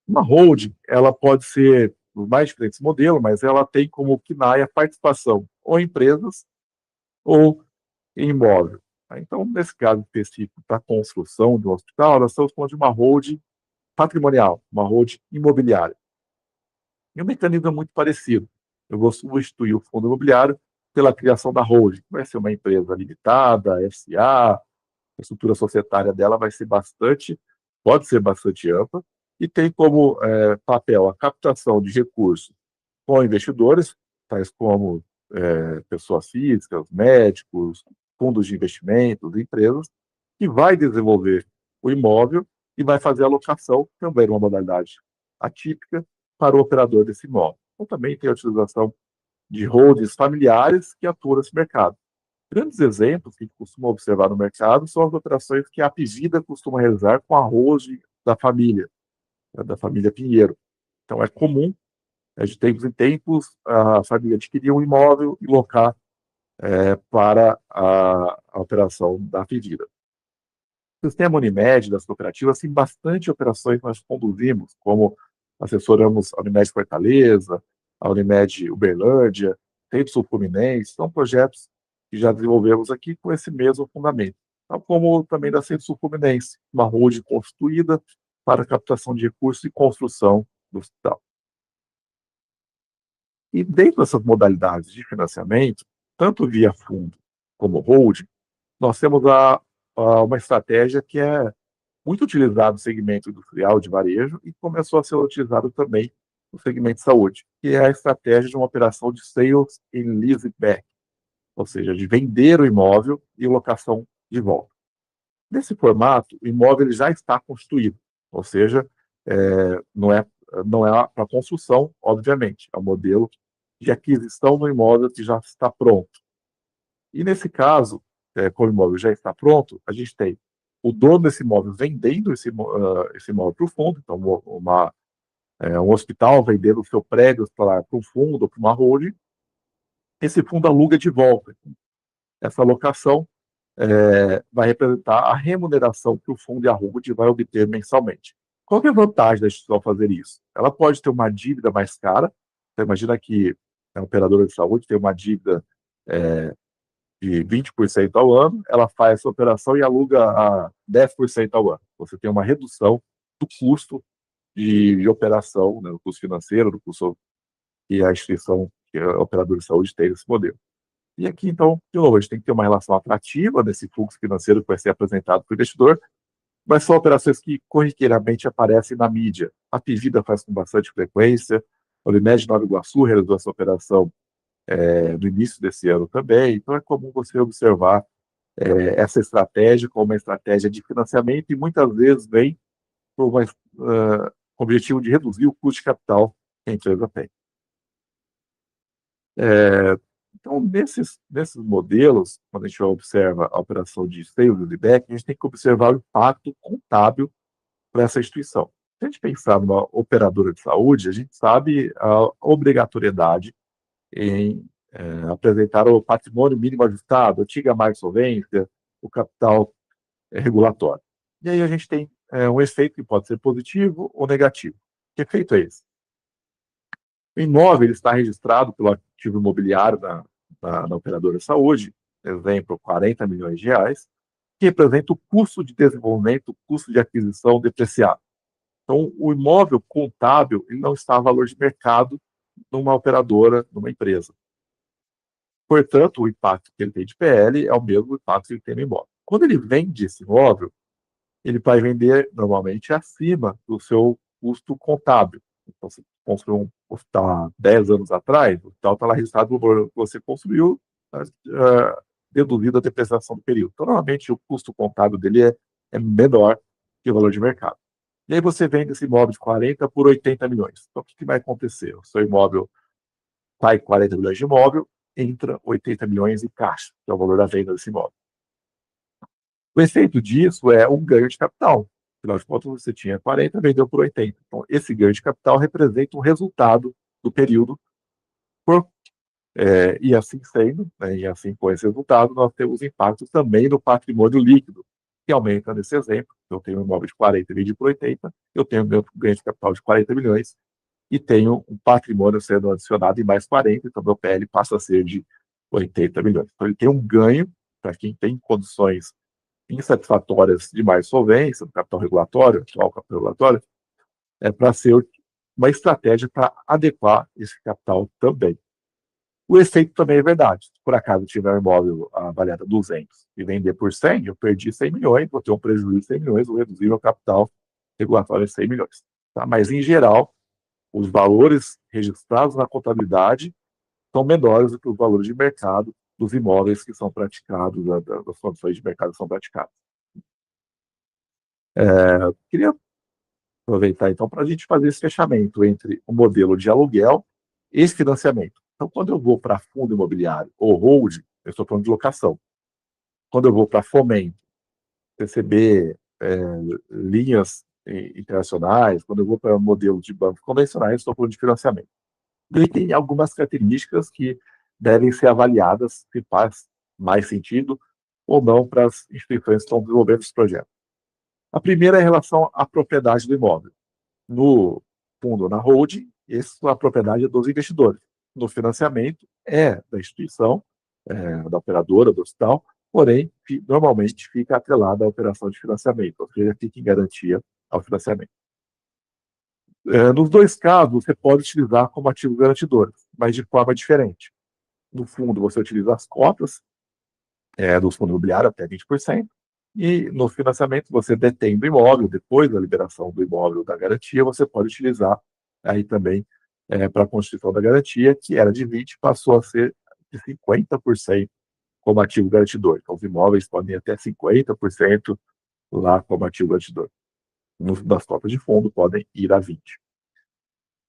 Uma holding, ela pode ser os mais diferentes modelos, mas ela tem como KNAI a participação ou em empresas ou em imóvel. Tá? Então, nesse caso específico, para a construção do hospital, nós estamos falando de uma holding patrimonial, uma holding imobiliária. E o mecanismo é muito parecido. Eu vou substituir o fundo imobiliário pela criação da holding. Vai ser uma empresa limitada, SA, a estrutura societária dela vai ser bastante, pode ser bastante ampla, e tem como papel a captação de recursos com investidores, tais como pessoas físicas, médicos, fundos de investimentos, empresas, que vai desenvolver o imóvel e vai fazer a locação, também uma modalidade atípica, para o operador desse imóvel. Então, também tem a utilização de holdings familiares que atuam nesse mercado. Grandes exemplos que a gente costuma observar no mercado são as operações que a Apivida costuma realizar com a holding da família, né, da família Pinheiro. Então, é comum, de tempos em tempos, a família adquirir um imóvel e locar para a operação da Apivida. O sistema Unimed das cooperativas tem bastante operações que nós conduzimos, como assessoramos a Unimed Fortaleza, a Unimed Uberlândia, Centro Sul Fluminense, são projetos que já desenvolvemos aqui com esse mesmo fundamento, tal como também da Centro Sul Fluminense, uma holding constituída para captação de recursos e construção do hospital. E dentro dessas modalidades de financiamento, tanto via fundo como holding, nós temos uma estratégia que é muito utilizada no segmento industrial de varejo e começou a ser utilizado também no segmento de saúde, que é a estratégia de uma operação de sales and leaseback, ou seja, de vender o imóvel e locação de volta. Nesse formato, o imóvel ele já está construído, ou seja, não é para construção, obviamente, é um modelo de aquisição do imóvel que já está pronto. E nesse caso, como o imóvel já está pronto, a gente tem o dono desse imóvel vendendo esse imóvel para o fundo, então um hospital vendendo o seu prédio para um fundo ou para uma holding, esse fundo aluga de volta. Essa alocação vai representar a remuneração que o fundo e a holding vai obter mensalmente. Qual que é a vantagem da instituição fazer isso? Ela pode ter uma dívida mais cara, então imagina que a operadora de saúde tem uma dívida de 20% ao ano, ela faz essa operação e aluga a 10% ao ano. Você tem uma redução do custo de operação, né, do custo financeiro, do custo que a instituição, que a operadora de saúde tem nesse modelo. E aqui, então, de novo, a gente tem que ter uma relação atrativa nesse fluxo financeiro que vai ser apresentado para o investidor, mas são operações que corriqueiramente aparecem na mídia. A Pivida faz com bastante frequência, a Unimed Nova Iguaçu realizou essa operação no início desse ano também, então é comum você observar essa estratégia como uma estratégia de financiamento e muitas vezes vem com o objetivo de reduzir o custo de capital que a empresa tem. Então, nesses modelos, quando a gente observa a operação de sale e leaseback, a gente tem que observar o impacto contábil para essa instituição. Se a gente pensar numa operadora de saúde, a gente sabe a obrigatoriedade em apresentar o patrimônio mínimo ajustado, a antiga mais solvência, o capital regulatório. E aí a gente tem um efeito que pode ser positivo ou negativo. Que efeito é esse? O imóvel está registrado pelo ativo imobiliário na operadora de saúde, exemplo, R$ 40 milhões, que representa o custo de desenvolvimento, o custo de aquisição depreciado. Então, o imóvel contábil ele não está a valor de mercado numa operadora, numa empresa. Portanto, o impacto que ele tem de PL é o mesmo impacto que ele tem no imóvel. Quando ele vende esse imóvel, ele vai vender normalmente acima do seu custo contábil. Então, você construiu um hospital há 10 anos atrás, o hospital está lá registrado no valor que você construiu, deduzido a depreciação do período. Então, normalmente, o custo contábil dele é menor que o valor de mercado. E aí você vende esse imóvel de 40 por 80 milhões. Então, o que vai acontecer? O seu imóvel sai 40 milhões de imóvel, entra 80 milhões em caixa, que é o valor da venda desse imóvel. O efeito disso é um ganho de capital. Afinal de contas, você tinha 40, vendeu por 80. Então, esse ganho de capital representa um resultado do período. E assim sendo, né, e assim com esse resultado, nós temos impactos também no patrimônio líquido, que aumenta nesse exemplo. Eu tenho um imóvel de 40 e vendi por 80, eu tenho um ganho de capital de 40 milhões, e tenho um patrimônio sendo adicionado em mais 40, então meu PL passa a ser de 80 milhões. Então ele tem um ganho para quem tem condições insatisfatórias de mais solvência, do capital regulatório, atual capital regulatório, para ser uma estratégia para adequar esse capital também. O efeito também é verdade. Se por acaso tiver um imóvel avaliado a 200 e vender por 100, eu perdi 100 milhões, vou ter um prejuízo de 100 milhões, vou reduzir meu capital regulatório em 100 milhões. Tá? Mas, em geral, os valores registrados na contabilidade são menores do que os valores de mercado dos imóveis que são praticados, das condições de mercado que são praticadas. Queria aproveitar, então, para a gente fazer esse fechamento entre o modelo de aluguel e esse financiamento. Então, quando eu vou para fundo imobiliário ou hold, eu estou falando de locação. Quando eu vou para fomento, receber linhas internacionais, quando eu vou para modelo de bancos convencionais, estou falando de financiamento. Ele tem algumas características que devem ser avaliadas se faz mais sentido ou não para as instituições que estão desenvolvendo esse projeto. A primeira é em relação à propriedade do imóvel. No fundo, na holding, a propriedade é dos investidores. No financiamento, é da instituição, da operadora, do hospital, porém, normalmente fica atrelada à operação de financiamento, ou seja, fica em garantia ao financiamento. Nos dois casos, você pode utilizar como ativo garantidor, mas de forma diferente. No fundo, você utiliza as cotas do fundo imobiliário até 20%, e no financiamento você detém do imóvel, depois da liberação do imóvel da garantia, você pode utilizar aí também para a constituição da garantia, que era de 20%, passou a ser de 50% como ativo garantidor. Então, os imóveis podem ir até 50% lá como ativo garantidor. Das cotas de fundo podem ir a 20%.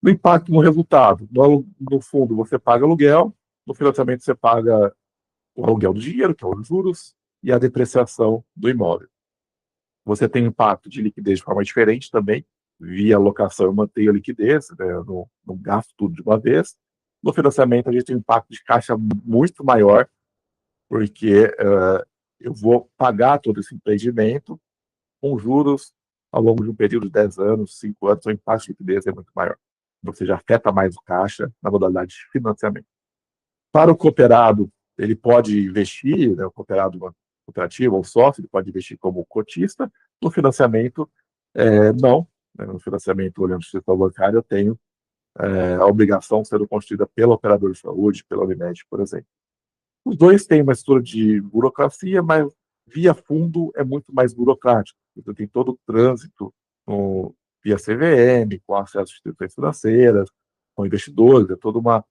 No impacto no resultado, no fundo você paga aluguel, no financiamento você paga o aluguel do dinheiro, que é os juros, e a depreciação do imóvel. Você tem impacto de liquidez de forma diferente também, via alocação eu mantenho a liquidez, né, não gasto tudo de uma vez. No financiamento a gente tem um impacto de caixa muito maior, porque eu vou pagar todo esse empreendimento com juros ao longo de um período de 10 anos, 5 anos, o impacto de liquidez é muito maior. Ou seja, afeta mais o caixa na modalidade de financiamento. Para o cooperado, ele pode investir, né, o cooperado cooperativo ou sócio, ele pode investir como cotista. No financiamento, não. Né, no financiamento, olhando o instituição bancário, eu tenho a obrigação sendo constituída pela operadora de saúde, pela Unimed, por exemplo. Os dois têm uma estrutura de burocracia, mas via fundo é muito mais burocrático. Você tem todo o trânsito via CVM, com acesso a instituições financeiras, com investidores, é toda uma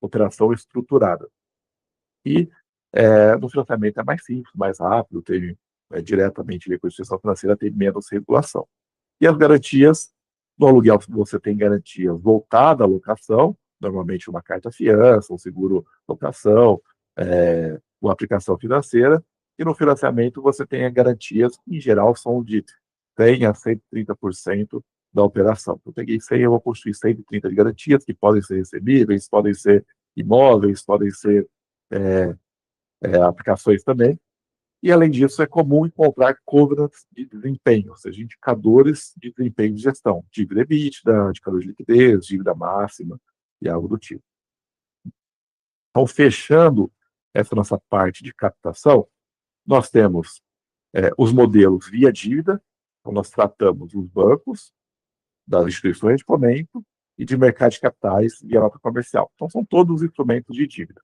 operação estruturada. E no financiamento é mais simples, mais rápido, tem diretamente via instituição financeira, tem menos regulação. E as garantias, no aluguel você tem garantias voltadas à locação, normalmente uma carta-fiança, um seguro-locação, uma aplicação financeira, e no financiamento você tem as garantias, que em geral são de 100% a 130% da operação. Eu peguei 100, eu vou construir 130 de garantias, que podem ser recebíveis, podem ser imóveis, podem ser aplicações também. E, além disso, é comum encontrar covenants de desempenho, ou seja, indicadores de desempenho de gestão, dívida EBITDA, indicador de liquidez, dívida máxima e algo do tipo. Então, fechando essa nossa parte de captação, nós temos os modelos via dívida, então nós tratamos os bancos, das instituições de fomento e de mercado de capitais via nota comercial. Então, são todos os instrumentos de dívida.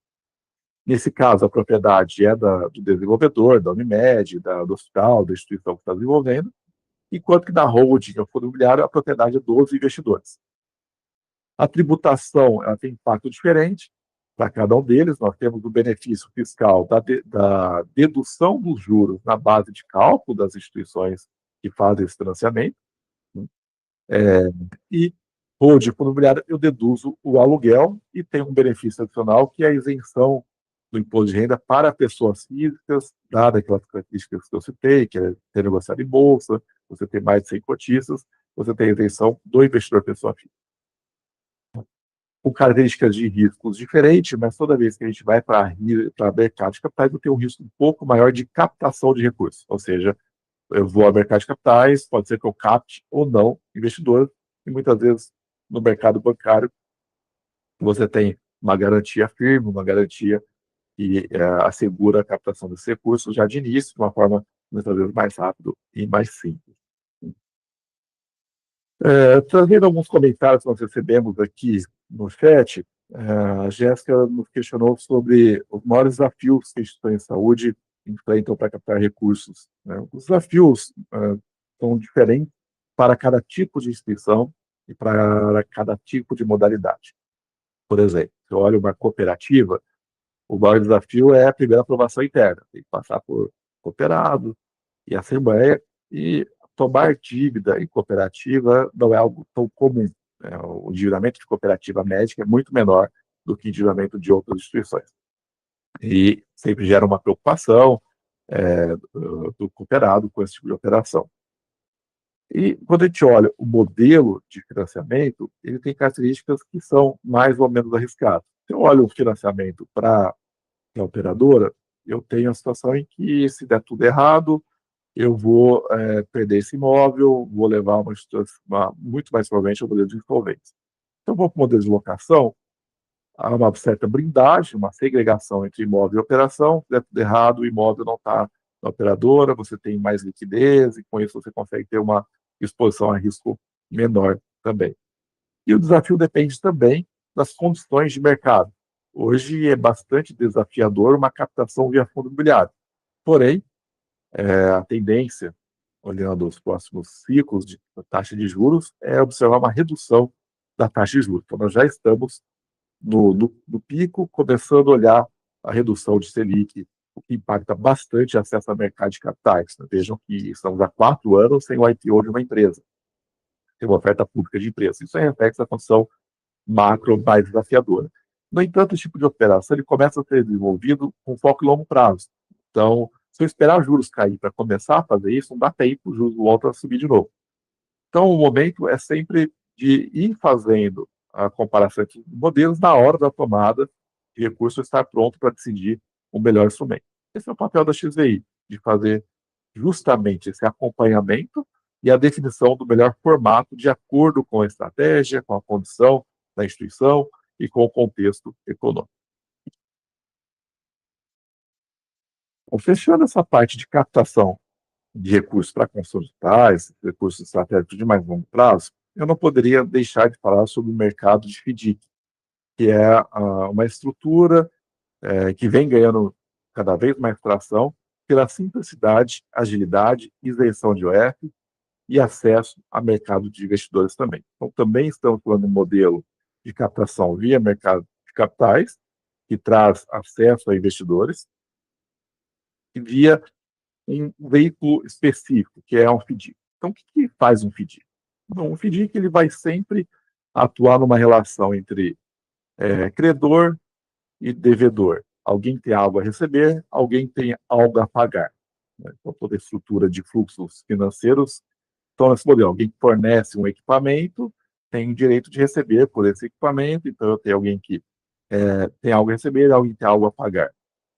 Nesse caso, a propriedade é do desenvolvedor, da Unimed, do hospital, da instituição que está desenvolvendo, enquanto que na holding, ou fundo imobiliário, a propriedade é dos investidores. A tributação ela tem impacto diferente para cada um deles. Nós temos o benefício fiscal da dedução dos juros na base de cálculo das instituições que fazem esse financiamento. E holding, fundo imobiliário, eu deduzo o aluguel e tem um benefício adicional que é a isenção do imposto de renda para pessoas físicas, dadas aquelas características que eu citei, que é ter negociado em bolsa, você tem mais de 100 cotistas, você tem a isenção do investidor pessoa física. Com características de riscos diferentes, mas toda vez que a gente vai para mercado de capitais, eu tenho um risco um pouco maior de captação de recursos, ou seja, eu vou ao mercado de capitais, pode ser que eu capte ou não investidor, e muitas vezes no mercado bancário, você tem uma garantia firme, uma garantia que assegura a captação desses recursos já de início, de uma forma muitas vezes mais rápido e mais simples. Trazendo alguns comentários que nós recebemos aqui no chat, a Jéssica nos questionou sobre os maiores desafios que instituições de saúde enfrentam para captar recursos, né? Os desafios são diferentes para cada tipo de instituição e para cada tipo de modalidade. Por exemplo, se eu olho uma cooperativa, o maior desafio é a primeira aprovação interna, tem que passar por cooperado e assembleia, e tomar dívida em cooperativa não é algo tão comum, né? O endividamento de cooperativa médica é muito menor do que endividamento de outras instituições. E sempre gera uma preocupação do cooperado com esse tipo de operação. E quando a gente olha o modelo de financiamento, ele tem características que são mais ou menos arriscadas. Se eu olho o financiamento para a operadora, eu tenho a situação em que, se der tudo errado, eu vou perder esse imóvel, vou levar muito mais provavelmente ao modelo de insolvência. Então, vou para o modelo de locação, há uma certa blindagem, uma segregação entre imóvel e operação. Se der tudo errado, o imóvel não está na operadora, você tem mais liquidez, e com isso você consegue ter uma exposição a risco menor também. E o desafio depende também das condições de mercado. Hoje é bastante desafiador uma captação via fundo imobiliário. Porém, a tendência, olhando os próximos ciclos de taxa de juros, é observar uma redução da taxa de juros. Então, nós já estamos no pico, começando a olhar a redução de Selic, o que impacta bastante o acesso ao mercado de capitais. Vejam que estamos há 4 anos sem o IPO de uma empresa, sem uma oferta pública de empresa. Isso é reflexo da condição macro mais desafiadora. No entanto, esse tipo de operação ele começa a ser desenvolvido com foco em longo prazo. Então, se eu esperar os juros cair para começar a fazer isso, não dá tempo, os juros voltam a subir de novo. Então, o momento é sempre de ir fazendo a comparação entre modelos na hora da tomada de recurso, estar pronto para decidir o melhor instrumento. Esse é o papel da XVI, de fazer justamente esse acompanhamento e a definição do melhor formato de acordo com a estratégia, com a condição da instituição e com o contexto econômico. Então, fechando essa parte de captação de recursos para consultais, recursos estratégicos de mais longo prazo, eu não poderia deixar de falar sobre o mercado de FDIC, que é uma estrutura que vem ganhando cada vez mais tração pela simplicidade, agilidade, isenção de OF e acesso a mercado de investidores também. Então, também estamos falando de um modelo de captação via mercado de capitais, que traz acesso a investidores, e via um veículo específico, que é um FDIC. Então, o que faz um FDIC? Bom, um FDIC ele vai sempre atuar numa relação entre credor e devedor. Alguém tem algo a receber, alguém tem algo a pagar. Então, toda a estrutura de fluxos financeiros estão nesse modelo. Alguém fornece um equipamento, tem o direito de receber por esse equipamento, então eu tenho alguém que tem algo a receber, alguém tem algo a pagar.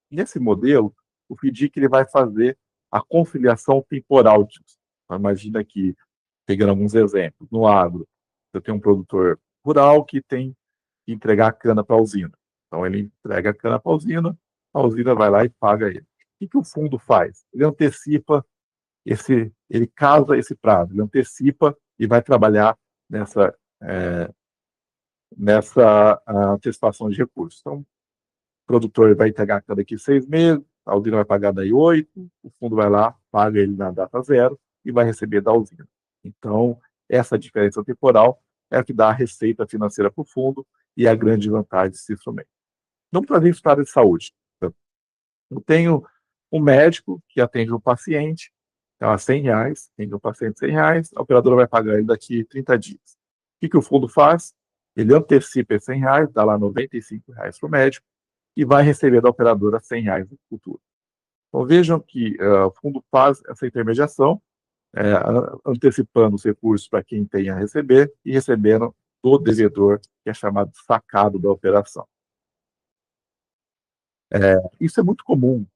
Nesse modelo, o FDIC ele vai fazer a conciliação temporal disso. Então, imagina que, pegando alguns exemplos, no agro, você tem um produtor rural que tem que entregar a cana para a usina. Então, ele entrega a cana para a usina vai lá e paga ele. O que o fundo faz? Ele antecipa ele casa esse prazo, ele antecipa e vai trabalhar nessa antecipação de recursos. Então, o produtor vai entregar cada daqui 6 meses, a usina vai pagar daí 8, o fundo vai lá, paga ele na data zero e vai receber da usina. Então, essa diferença temporal é a que dá a receita financeira para o fundo e a grande vantagem desse instrumento. Vamos trazer isso para a área de saúde. Eu tenho um médico que atende um paciente, então, a R$100, atende um paciente R$100, a operadora vai pagar ele daqui 30 dias. O que o fundo faz? Ele antecipa esses R$100, dá lá R$95 para o médico e vai receber da operadora R$100 no futuro. Então, vejam que o fundo faz essa intermediação, antecipando os recursos para quem tem a receber e recebendo do devedor, que é chamado de sacado da operação. Isso é muito comum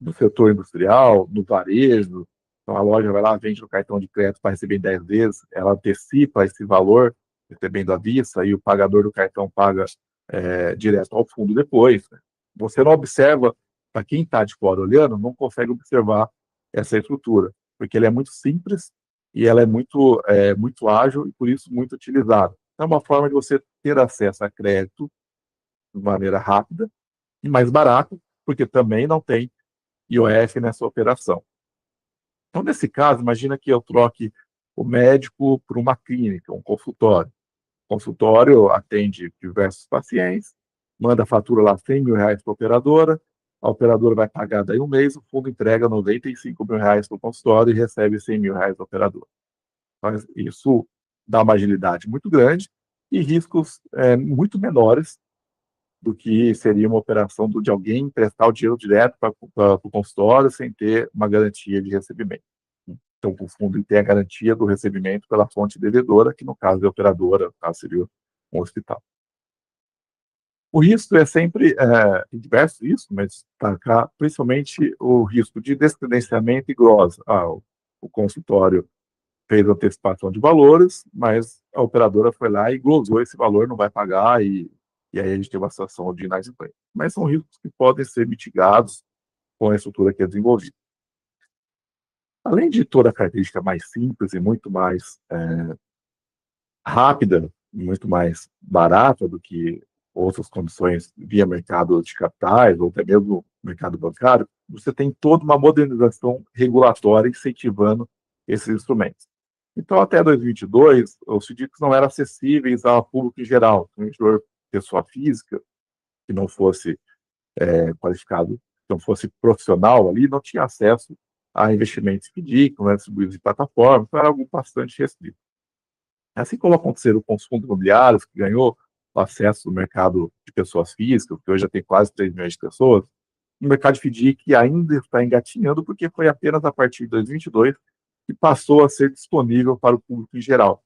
no setor industrial, no varejo. Então, a loja vai lá, vende no cartão de crédito para receber em 10 vezes, ela antecipa esse valor recebendo à vista, e o pagador do cartão paga direto ao fundo depois, né? Você não observa, para quem está de fora olhando, não consegue observar essa estrutura, porque ela é muito simples e ela é muito ágil e, por isso, muito utilizada. É uma forma de você ter acesso a crédito de maneira rápida e mais barata, porque também não tem IOF nessa operação. Então, nesse caso, imagina que eu troque o médico por uma clínica, um consultório. O consultório atende diversos pacientes, manda a fatura lá R$ 100.000 para a operadora vai pagar daí um mês, o fundo entrega R$ 95.000 para o consultório e recebe R$ 100.000 da operadora. Então, isso dá uma agilidade muito grande e riscos muito menores do que seria uma operação de alguém emprestar o dinheiro direto para o consultório sem ter uma garantia de recebimento. Então, o fundo tem a garantia do recebimento pela fonte devedora, que no caso é a operadora, no caso seria um hospital. O risco é sempre, tem diversos riscos, mas destacar principalmente o risco de descredenciamento e glosa. O consultório fez antecipação de valores, mas a operadora foi lá e glosou esse valor, não vai pagar, e aí a gente tem uma situação de inadimplência. Mas são riscos que podem ser mitigados com a estrutura que é desenvolvida. Além de toda a característica mais simples e muito mais rápida, muito mais barata do que outras condições via mercado de capitais ou até mesmo mercado bancário, você tem toda uma modernização regulatória incentivando esses instrumentos. Então, até 2022, os FDICs não eram acessíveis ao público em geral. O investidor, pessoa física, que não fosse qualificado, que não fosse profissional ali, não tinha acesso a investimentos FDIC, não eram distribuídos em plataforma, então era algo bastante restrito. Assim como aconteceu com os fundos imobiliários, que ganhou o acesso no mercado de pessoas físicas, que hoje já tem quase 3 milhões de pessoas, o mercado de FDIC ainda está engatinhando, porque foi apenas a partir de 2022 que passou a ser disponível para o público em geral.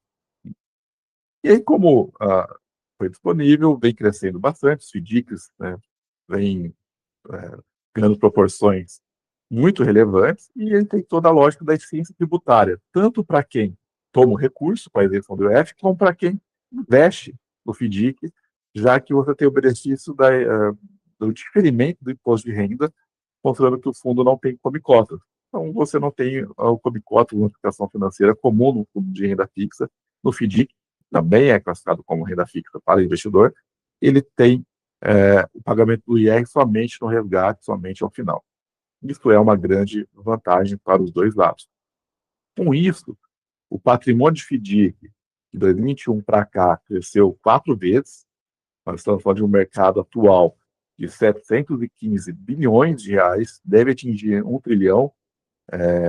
E aí, como foi disponível, vem crescendo bastante, os FDICs, né, vem ganhando proporções muito relevantes, e ele tem toda a lógica da eficiência tributária, tanto para quem toma o recurso para a isenção do IOF, como para quem investe no FDIC, já que você tem o benefício do diferimento do imposto de renda, considerando que o fundo não tem come-cotas. Então, você não tem o come-cota, uma aplicação financeira comum no fundo de renda fixa. No FDIC, também é classificado como renda fixa para o investidor, ele tem o pagamento do IR somente no resgate, somente ao final. Isso é uma grande vantagem para os dois lados. Com isso, o patrimônio de FDIC de 2021 para cá cresceu 4 vezes. Nós estamos falando de um mercado atual de 715 bilhões de reais, deve atingir 1 trilhão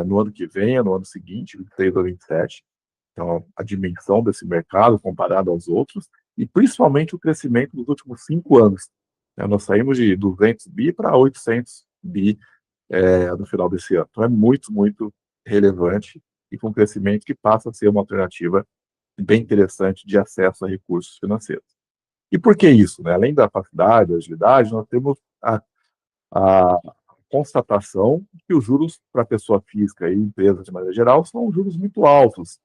no ano que vem, no ano seguinte, 23 ou 27. Então, a dimensão desse mercado comparado aos outros, e principalmente o crescimento dos últimos 5 anos. Nós saímos de 200 bi para 800 bi no final desse ano. Então, é muito, muito relevante e com crescimento que passa a ser uma alternativa bem interessante de acesso a recursos financeiros. E por que isso? Né? Além da facilidade, da agilidade, nós temos a constatação que os juros para pessoa física e empresa de maneira geral são juros muito altos.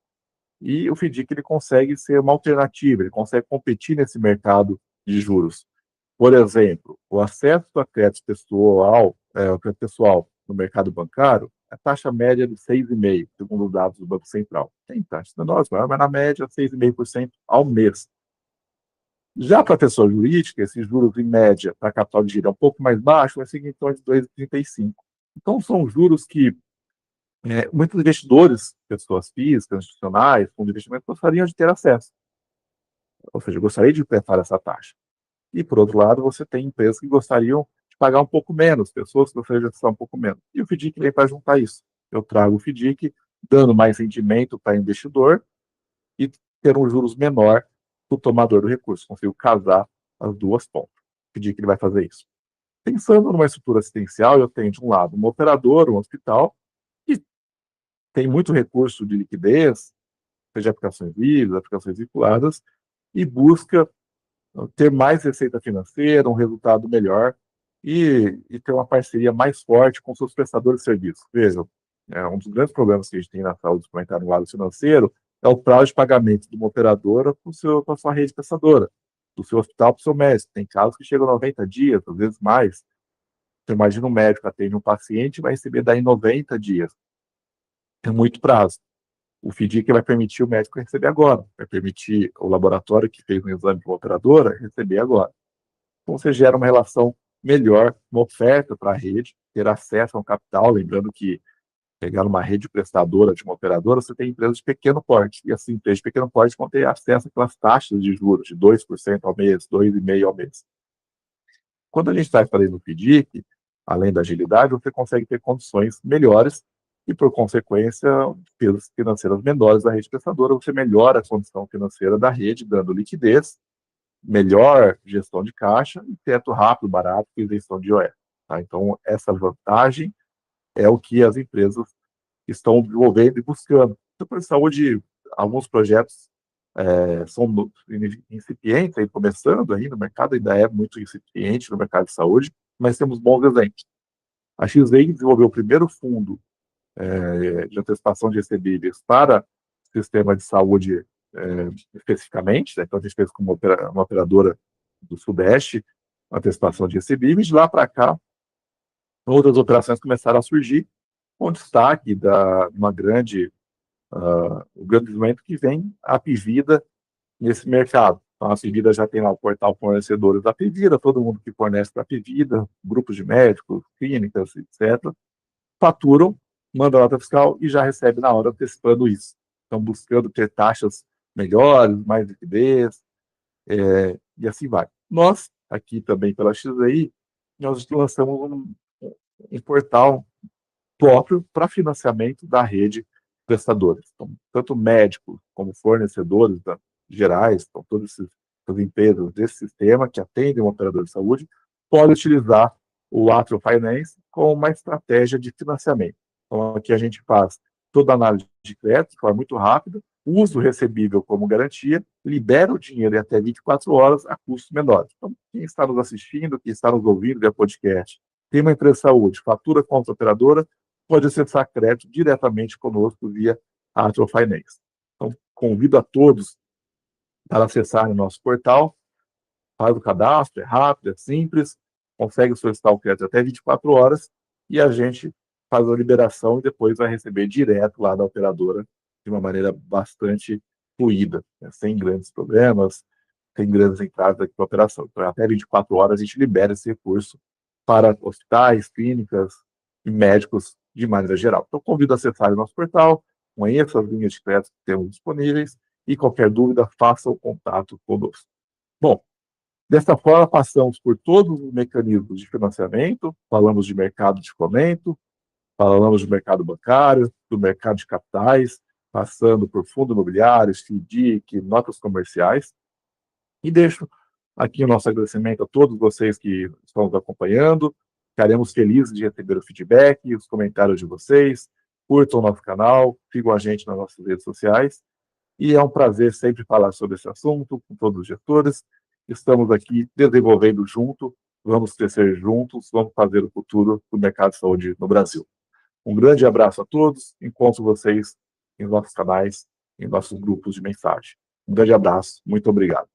E o FDIC ele consegue ser uma alternativa, ele consegue competir nesse mercado de juros. Por exemplo, o acesso a crédito pessoal, ao crédito pessoal no mercado bancário, a taxa média é de 6,5%, segundo os dados do Banco Central. Tem taxa menores, mas na média 6,5% ao mês. Já para a pessoa jurídica, esses juros em média para capital de giro é um pouco mais baixo, vai seguir em torno de 2,35%. Então, são juros que muitos investidores, pessoas físicas, institucionais, fundos de investimento, gostariam de ter acesso. Ou seja, gostariam de prestar essa taxa. E, por outro lado, você tem empresas que gostariam de pagar um pouco menos, pessoas que gostariam de acessar um pouco menos. E o FDIC vem para juntar isso. Eu trago o FDIC, dando mais rendimento para investidor e ter um juros menor para o tomador do recurso. Consigo casar as duas pontas. O FDIC ele vai fazer isso. Pensando numa estrutura assistencial, eu tenho, de um lado, uma operadora, um hospital, que tem muito recurso de liquidez, seja aplicações livres, aplicações vinculadas, e busca ter mais receita financeira, um resultado melhor e ter uma parceria mais forte com seus prestadores de serviços. Vejam, um dos grandes problemas que a gente tem na saúde suplementar no lado financeiro é o prazo de pagamento de uma operadora para a sua rede prestadora, do seu hospital para o seu médico. Tem casos que chegam a 90 dias, às vezes mais. Você imagina um médico atende um paciente e vai receber daí 90 dias. É muito prazo. O FDIC vai permitir o médico receber agora, vai permitir o laboratório que fez um exame para a operadora receber agora. Então, você gera uma relação melhor, uma oferta para a rede, ter acesso a um capital, lembrando que pegar uma rede prestadora de uma operadora, você tem empresas de pequeno porte, e assim, empresas de pequeno porte vão ter acesso àquelas taxas de juros de 2% ao mês, 2,5% ao mês. Quando a gente está fazendo o FDIC, além da agilidade, você consegue ter condições melhores e, por consequência, despesas financeiras menores da rede prestadora, você melhora a condição financeira da rede, dando liquidez, melhor gestão de caixa e teto rápido, barato e isenção de IOF. Tá? Então, essa vantagem é o que as empresas estão desenvolvendo e buscando. No setor de saúde, alguns projetos são incipientes, aí, começando aí no mercado, ainda é muito incipiente no mercado de saúde, mas temos bons exemplos. A XVEI desenvolveu o primeiro fundo de antecipação de recebíveis para o sistema de saúde especificamente, né? Então a gente fez com uma operadora do Sudeste, antecipação de recebíveis, de lá para cá, outras operações começaram a surgir, com destaque da uma grande o grande desenvolvimento que vem a Apivida nesse mercado. Então, a Apivida já tem lá o portal fornecedores da Apivida, todo mundo que fornece para a Apivida, grupos de médicos, clínicas, etc., faturam, mandam a nota fiscal e já recebe na hora antecipando isso. Então, buscando ter taxas melhores, mais liquidez, e assim vai. Nós, aqui também pela XAI, nós lançamos um portal próprio para financiamento da rede prestadores. Então, tanto médicos como fornecedores gerais, então, todas as empresas desse sistema que atendem um operador de saúde, podem utilizar o Atrio Finance como uma estratégia de financiamento. Então, aqui a gente faz toda a análise de crédito de forma muito rápida, usa o recebível como garantia, libera o dinheiro em até 24 horas a custos menores. Então, quem está nos assistindo, quem está nos ouvindo via podcast, tem uma empresa de saúde, fatura contra a operadora, pode acessar crédito diretamente conosco via Atrio Finance. Então, convido a todos para acessarem o nosso portal, faz o cadastro, é rápido, é simples, consegue solicitar o crédito até 24 horas e a gente faz a liberação e depois vai receber direto lá da operadora de uma maneira bastante fluida, né, sem grandes problemas, sem grandes entradas aqui para a operação. Então, até 24 horas a gente libera esse recurso para hospitais, clínicas e médicos de maneira geral. Então, convido a acessar o nosso portal, conheça as linhas de crédito que temos disponíveis e qualquer dúvida, faça o contato conosco. Bom, desta forma, passamos por todos os mecanismos de financiamento, falamos de mercado de fomento, falamos do mercado bancário, do mercado de capitais, passando por fundo imobiliário, FDIC, notas comerciais, e deixo aqui o nosso agradecimento a todos vocês que estão nos acompanhando. Ficaremos felizes de receber o feedback, os comentários de vocês. Curtam o nosso canal, sigam a gente nas nossas redes sociais. E é um prazer sempre falar sobre esse assunto com todos os gestores. Estamos aqui desenvolvendo junto, vamos crescer juntos, vamos fazer o futuro do mercado de saúde no Brasil. Um grande abraço a todos, encontro vocês em nossos canais, em nossos grupos de mensagem. Um grande abraço, muito obrigado.